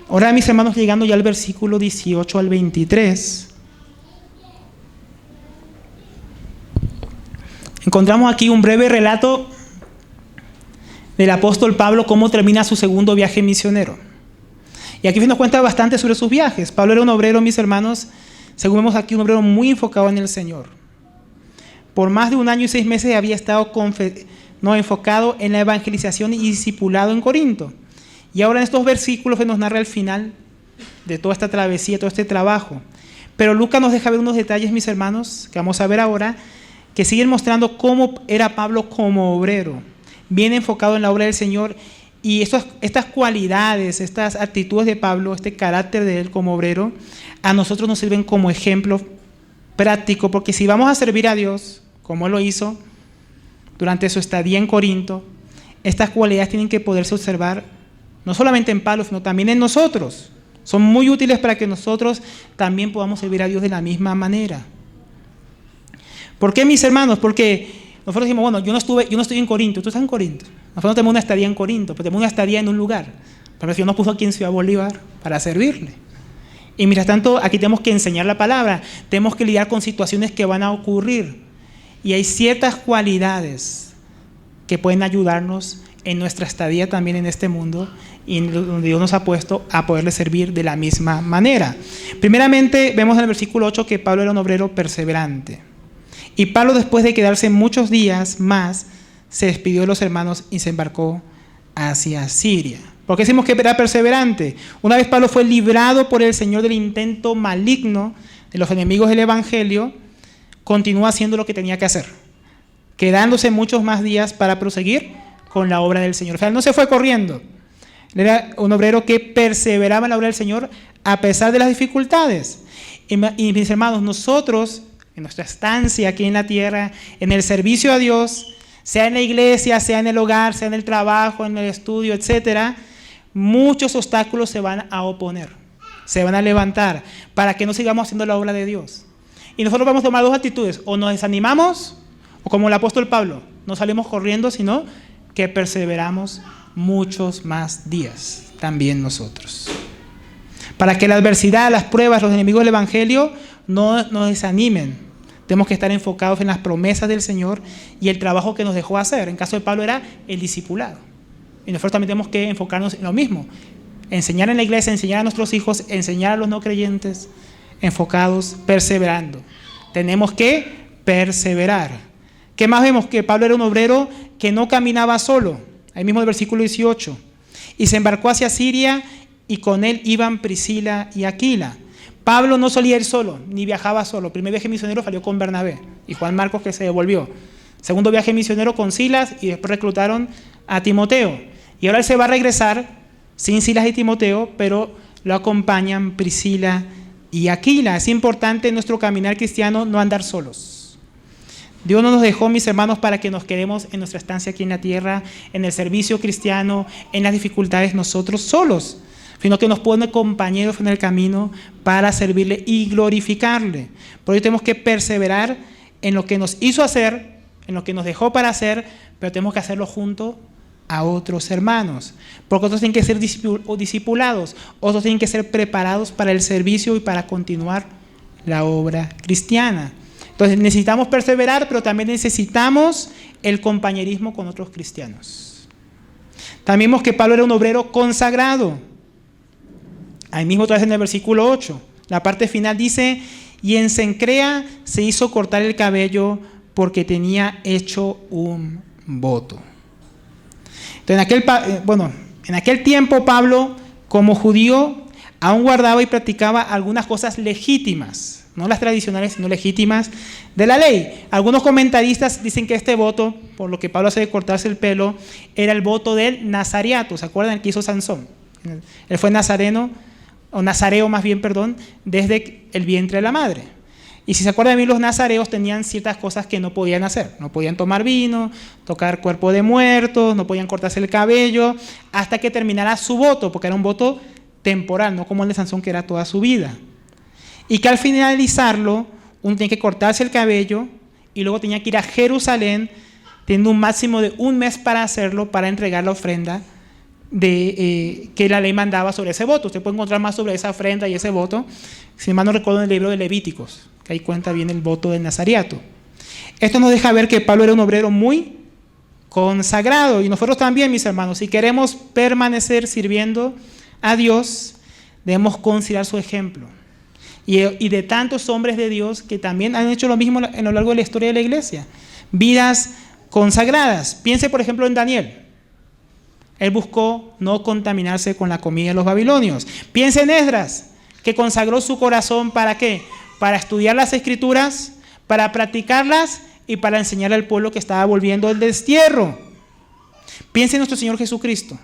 Ahora, mis hermanos, llegando ya al versículo 18 al 23, encontramos aquí un breve relato del apóstol Pablo, cómo termina su segundo viaje misionero. Y aquí nos cuenta bastante sobre sus viajes. Pablo era un obrero, mis hermanos, según vemos aquí, un obrero muy enfocado en el Señor. Por más de 1 año y 6 meses había estado enfocado en la evangelización y discipulado en Corinto. Y ahora en estos versículos se nos narra el final de toda esta travesía, todo este trabajo. Pero Lucas nos deja ver unos detalles, mis hermanos, que vamos a ver ahora, que siguen mostrando cómo era Pablo como obrero, bien enfocado en la obra del Señor. Y estas cualidades, estas actitudes de Pablo, este carácter de él como obrero, a nosotros nos sirven como ejemplo práctico, porque si vamos a servir a Dios, como él lo hizo durante su estadía en Corinto, estas cualidades tienen que poderse observar no solamente en Pablo, sino también en nosotros. Son muy útiles para que nosotros también podamos servir a Dios de la misma manera. ¿Por qué, mis hermanos? Porque nosotros decimos, bueno, yo no estoy en Corinto, tú estás en Corinto. Nosotros no tenemos una estadía en Corinto, pero tenemos una estadía en un lugar. Pero el Señor nos puso aquí en Ciudad Bolívar para servirle. Y mientras tanto, aquí tenemos que enseñar la palabra, tenemos que lidiar con situaciones que van a ocurrir. Y hay ciertas cualidades que pueden ayudarnos en nuestra estadía también en este mundo y en donde Dios nos ha puesto a poderle servir de la misma manera. Primeramente, vemos en el versículo 8 que Pablo era un obrero perseverante. Y Pablo, después de quedarse muchos días más, se despidió de los hermanos y se embarcó hacia Siria. ¿Por qué decimos que era perseverante? Una vez Pablo fue librado por el Señor del intento maligno de los enemigos del Evangelio, continúa haciendo lo que tenía que hacer, quedándose muchos más días para proseguir con la obra del Señor. O sea, él no se fue corriendo. Él era un obrero que perseveraba en la obra del Señor a pesar de las dificultades. Y mis hermanos, nosotros, en nuestra estancia aquí en la tierra, en el servicio a Dios, sea en la iglesia, sea en el hogar, sea en el trabajo, en el estudio, etcétera, muchos obstáculos se van a oponer, se van a levantar para que no sigamos haciendo la obra de Dios. Y nosotros vamos a tomar 2 actitudes: o nos desanimamos, o como el apóstol Pablo, no salimos corriendo, sino que perseveramos muchos más días, también nosotros. Para que la adversidad, las pruebas, los enemigos del Evangelio no nos desanimen. Tenemos que estar enfocados en las promesas del Señor y el trabajo que nos dejó hacer. En caso de Pablo era el discipulado. Y nosotros también tenemos que enfocarnos en lo mismo. Enseñar en la iglesia, enseñar a nuestros hijos, enseñar a los no creyentes, enfocados, perseverando. Tenemos que perseverar. ¿Qué más vemos? Que Pablo era un obrero que no caminaba solo. Ahí mismo en el versículo 18. Y se embarcó hacia Siria y con él iban Priscila y Aquila. Pablo no solía ir solo, ni viajaba solo. El primer viaje misionero salió con Bernabé y Juan Marcos, que se devolvió. Segundo viaje misionero con Silas y después reclutaron a Timoteo. Y ahora él se va a regresar sin Silas y Timoteo, pero lo acompañan Priscila y Aquila. Es importante en nuestro caminar cristiano no andar solos. Dios no nos dejó, mis hermanos, para que nos quedemos en nuestra estancia aquí en la tierra, en el servicio cristiano, en las dificultades nosotros solos, sino que nos pone compañeros en el camino para servirle y glorificarle. Por ello tenemos que perseverar en lo que nos hizo hacer, en lo que nos dejó para hacer, pero tenemos que hacerlo junto a otros hermanos, porque otros tienen que ser discipulados, otros tienen que ser preparados para el servicio y para continuar la obra cristiana. Entonces necesitamos perseverar, pero también necesitamos el compañerismo con otros cristianos. También vemos que Pablo era un obrero consagrado. Ahí mismo otra vez en el versículo 8, la parte final dice: y en Cencrea se hizo cortar el cabello porque tenía hecho un voto. Entonces, en aquel tiempo Pablo, como judío, aún guardaba y practicaba algunas cosas legítimas, no las tradicionales, sino legítimas de la ley. Algunos comentaristas dicen que este voto, por lo que Pablo hace de cortarse el pelo, era el voto del nazareato. ¿Se acuerdan el que hizo Sansón? Él fue nazareno, o nazareo más bien, perdón, desde el vientre de la madre. Y si se acuerdan bien, los nazareos tenían ciertas cosas que no podían hacer. No podían tomar vino, tocar cuerpo de muertos, no podían cortarse el cabello, hasta que terminara su voto, porque era un voto temporal, no como el de Sansón, que era toda su vida. Y que al finalizarlo, uno tiene que cortarse el cabello y luego tenía que ir a Jerusalén, teniendo un máximo de 1 mes para hacerlo, para entregar la ofrenda que la ley mandaba sobre ese voto. Usted puede encontrar más sobre esa ofrenda y ese voto, si mal no recuerdo, en el libro de Levíticos, que ahí cuenta bien el voto del Nazariato. Esto nos deja ver que Pablo era un obrero muy consagrado, y nosotros también, mis hermanos, si queremos permanecer sirviendo a Dios, debemos considerar su ejemplo. Y de tantos hombres de Dios que también han hecho lo mismo a lo largo de la historia de la iglesia. Vidas consagradas. Piense, por ejemplo, en Daniel. Él buscó no contaminarse con la comida de los babilonios. Piense en Esdras, que consagró su corazón ¿para qué? Para estudiar las Escrituras, para practicarlas y para enseñar al pueblo que estaba volviendo del destierro. Piense en nuestro Señor Jesucristo,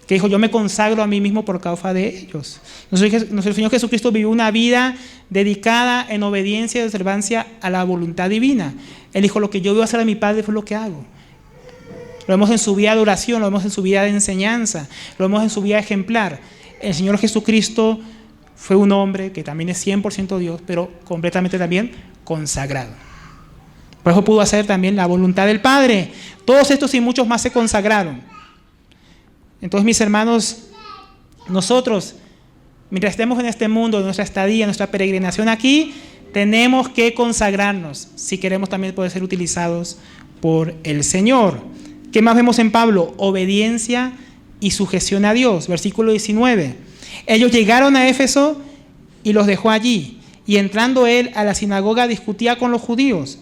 que dijo: yo me consagro a mí mismo por causa de ellos. Nuestro Señor Jesucristo vivió una vida dedicada en obediencia y observancia a la voluntad divina. Él dijo: lo que yo veo hacer a mi Padre fue lo que hago. Lo vemos en su vida de oración, lo vemos en su vida de enseñanza, lo vemos en su vida ejemplar. El Señor Jesucristo fue un hombre que también es 100% Dios, pero completamente también consagrado. Por eso pudo hacer también la voluntad del Padre. Todos estos y muchos más se consagraron. Entonces, mis hermanos, nosotros, mientras estemos en este mundo, en nuestra estadía, en nuestra peregrinación aquí, tenemos que consagrarnos si queremos también poder ser utilizados por el Señor. ¿Qué más vemos en Pablo? Obediencia y sujeción a Dios. Versículo 19. Ellos llegaron a Éfeso y los dejó allí. Y entrando él a la sinagoga discutía con los judíos.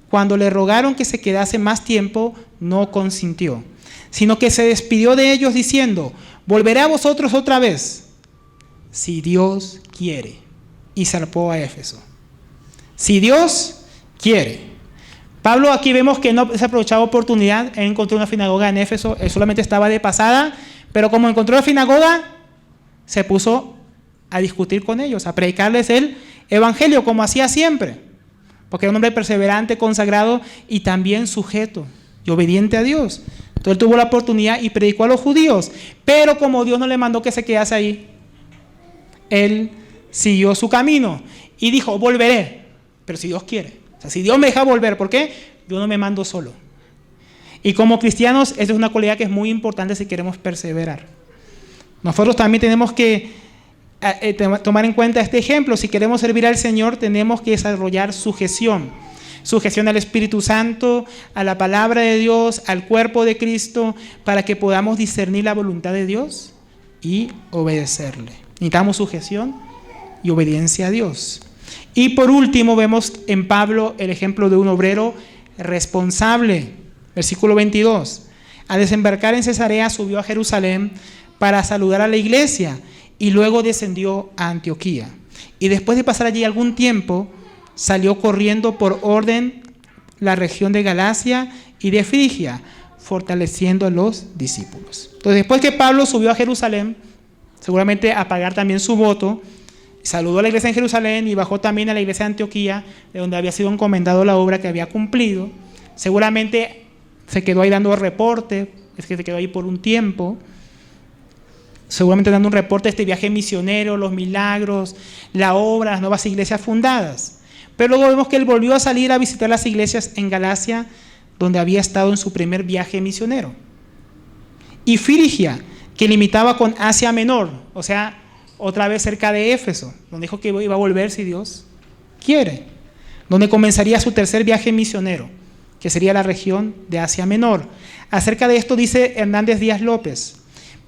Cuando le rogaron que se quedase más tiempo, no consintió, sino que se despidió de ellos diciendo: volveré a vosotros otra vez, si Dios quiere. Y zarpó a Éfeso. Si Dios quiere. Pablo aquí vemos que no se aprovechaba oportunidad. Él encontró una sinagoga en Éfeso, él solamente estaba de pasada, pero como encontró la sinagoga, se puso a discutir con ellos, a predicarles el evangelio como hacía siempre, porque era un hombre perseverante, consagrado y también sujeto y obediente a Dios. Entonces él tuvo la oportunidad y predicó a los judíos, pero como Dios no le mandó que se quedase ahí, él siguió su camino y dijo: volveré, pero si Dios quiere. O sea, si Dios me deja volver, ¿por qué? Yo no me mando solo. Y como cristianos, esta es una cualidad que es muy importante si queremos perseverar. Nosotros también tenemos que tomar en cuenta este ejemplo. Si queremos servir al Señor, tenemos que desarrollar sujeción. Sujeción al Espíritu Santo, a la palabra de Dios, al cuerpo de Cristo, para que podamos discernir la voluntad de Dios y obedecerle. Necesitamos sujeción y obediencia a Dios. Y por último, vemos en Pablo el ejemplo de un obrero responsable. Versículo 22. Al desembarcar en Cesarea, subió a Jerusalén para saludar a la iglesia y luego descendió a Antioquía. Y después de pasar allí algún tiempo, salió corriendo por orden la región de Galacia y de Frigia, fortaleciendo a los discípulos. Entonces, después que Pablo subió a Jerusalén, seguramente a pagar también su voto, saludó a la iglesia en Jerusalén y bajó también a la iglesia de Antioquía, de donde había sido encomendado la obra que había cumplido. Seguramente se quedó ahí dando reporte, es que se quedó ahí por un tiempo, seguramente dando un reporte de este viaje misionero, los milagros, la obra, las nuevas iglesias fundadas. Pero luego vemos que él volvió a salir a visitar las iglesias en Galacia, donde había estado en su primer viaje misionero. Y Frigia, que limitaba con Asia Menor, o sea, otra vez cerca de Éfeso, donde dijo que iba a volver si Dios quiere, donde comenzaría su tercer viaje misionero, que sería la región de Asia Menor. Acerca de esto dice Hernández Díaz López: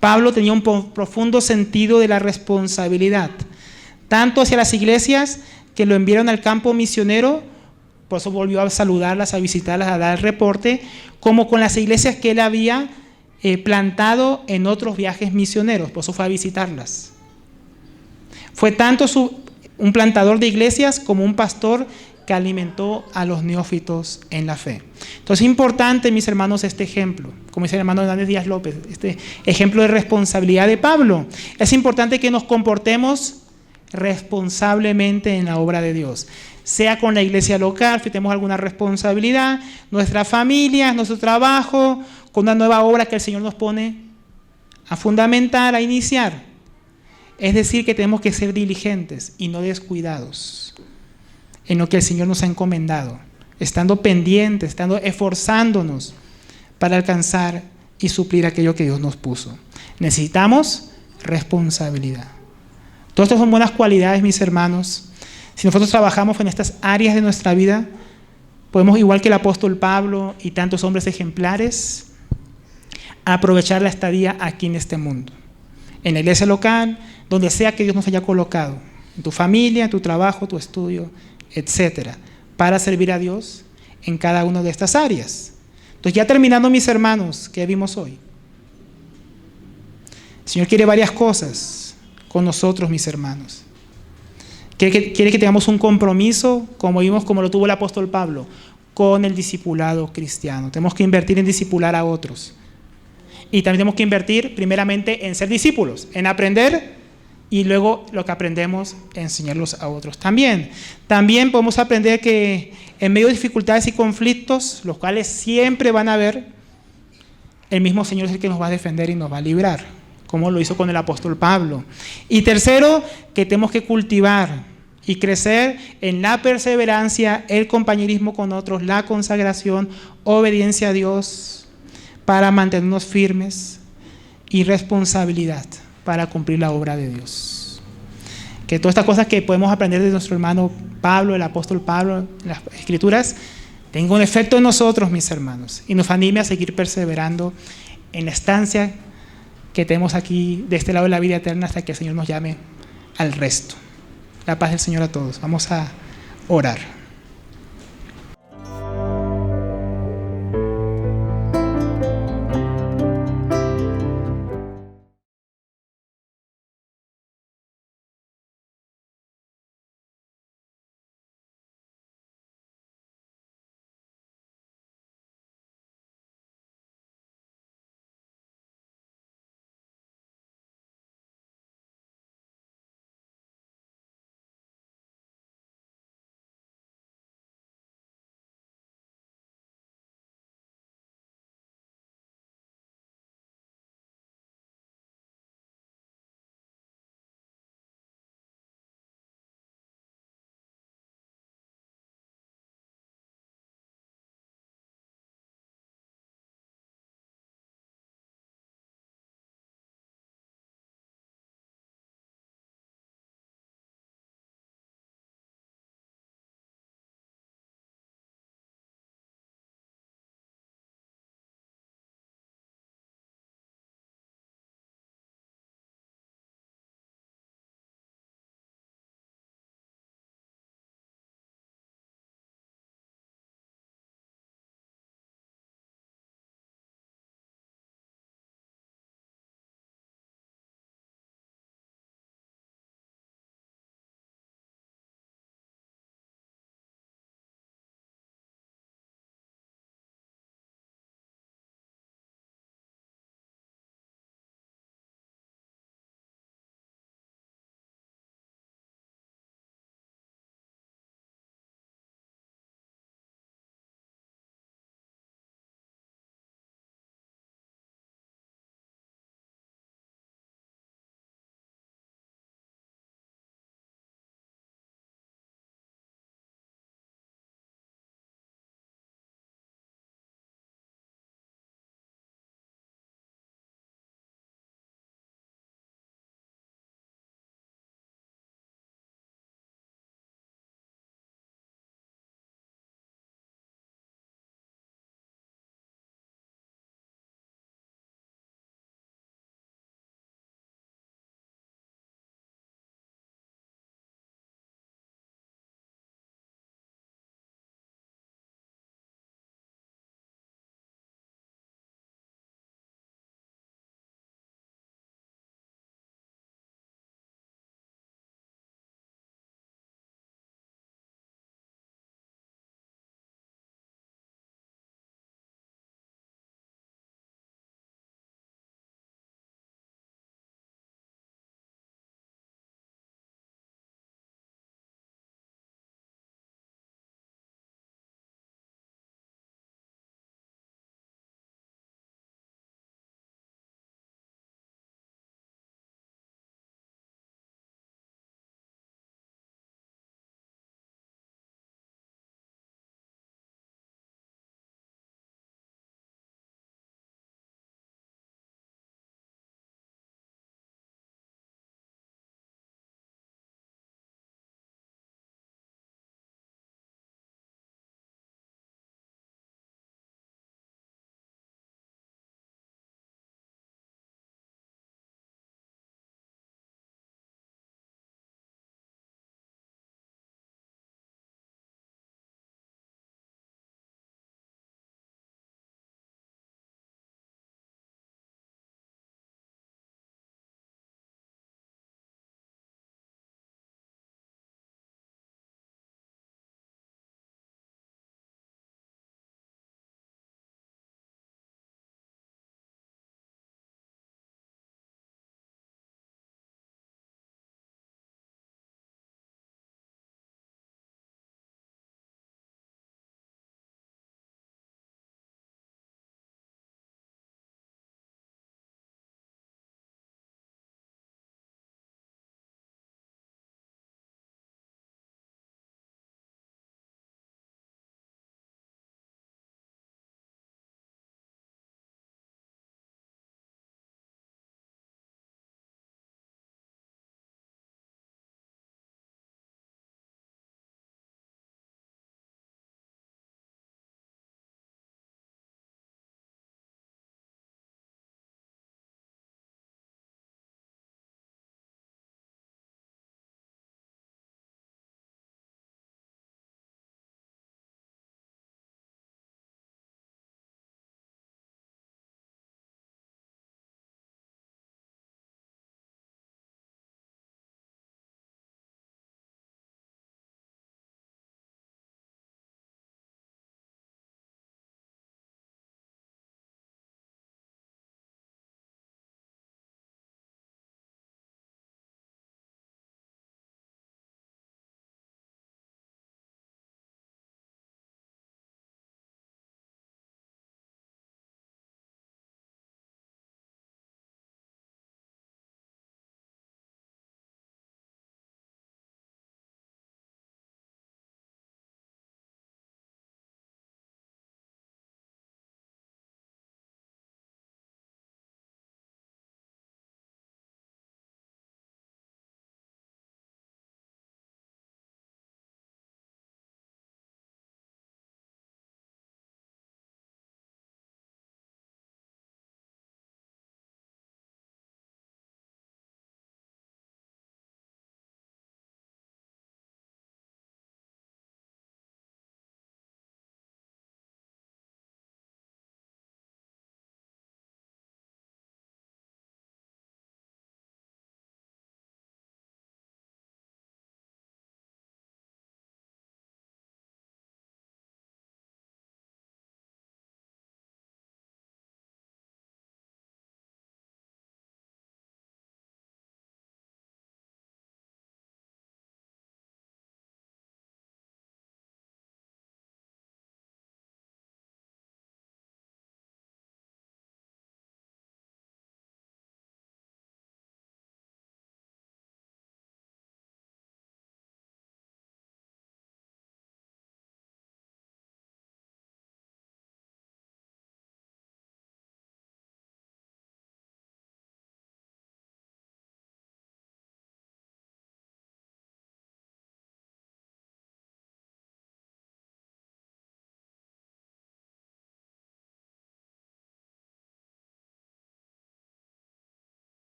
Pablo tenía un profundo sentido de la responsabilidad, tanto hacia las iglesias que lo enviaron al campo misionero, por eso volvió a saludarlas, a visitarlas, a dar el reporte, como con las iglesias que él había plantado en otros viajes misioneros, por eso fue a visitarlas. Fue tanto un plantador de iglesias como un pastor que alimentó a los neófitos en la fe. Entonces es importante, mis hermanos, este ejemplo, como dice el hermano Hernández Díaz López, este ejemplo de responsabilidad de Pablo. Es importante que nos comportemos responsablemente en la obra de Dios, sea con la iglesia local, si tenemos alguna responsabilidad, nuestras familias, nuestro trabajo, con una nueva obra que el Señor nos pone a fundamentar, a iniciar. Es decir, que tenemos que ser diligentes y no descuidados. en lo que el Señor nos ha encomendado, estando pendientes, estando esforzándonos para alcanzar y suplir aquello que Dios nos puso. Necesitamos responsabilidad. Todas estas son buenas cualidades, mis hermanos. Si nosotros trabajamos en estas áreas de nuestra vida, podemos, igual que el apóstol Pablo y tantos hombres ejemplares, aprovechar la estadía aquí en este mundo, en la iglesia local, donde sea que Dios nos haya colocado, en tu familia, en tu trabajo, tu estudio, etcétera, para servir a Dios en cada una de estas áreas. Entonces, ya terminando, mis hermanos, ¿qué vimos hoy? El Señor quiere varias cosas con nosotros, mis hermanos. Quiere que tengamos un compromiso, como vimos, como lo tuvo el apóstol Pablo, con el discipulado cristiano. Tenemos que invertir en discipular a otros. Y también tenemos que invertir primeramente en ser discípulos, en aprender, y luego lo que aprendemos, enseñarlos a otros. También podemos aprender que en medio de dificultades y conflictos, los cuales siempre van a haber, el mismo Señor es el que nos va a defender y nos va a librar, como lo hizo con el apóstol Pablo. Y tercero, que tenemos que cultivar y crecer en la perseverancia, el compañerismo con otros, la consagración, obediencia a Dios, para mantenernos firmes, y responsabilidad para cumplir la obra de Dios. Que todas estas cosas que podemos aprender de nuestro hermano Pablo, el apóstol Pablo, en las Escrituras, tengan un efecto en nosotros, mis hermanos, y nos anime a seguir perseverando en la estancia que tenemos aquí de este lado de la vida eterna hasta que el Señor nos llame al resto. La paz del Señor a todos. Vamos a orar.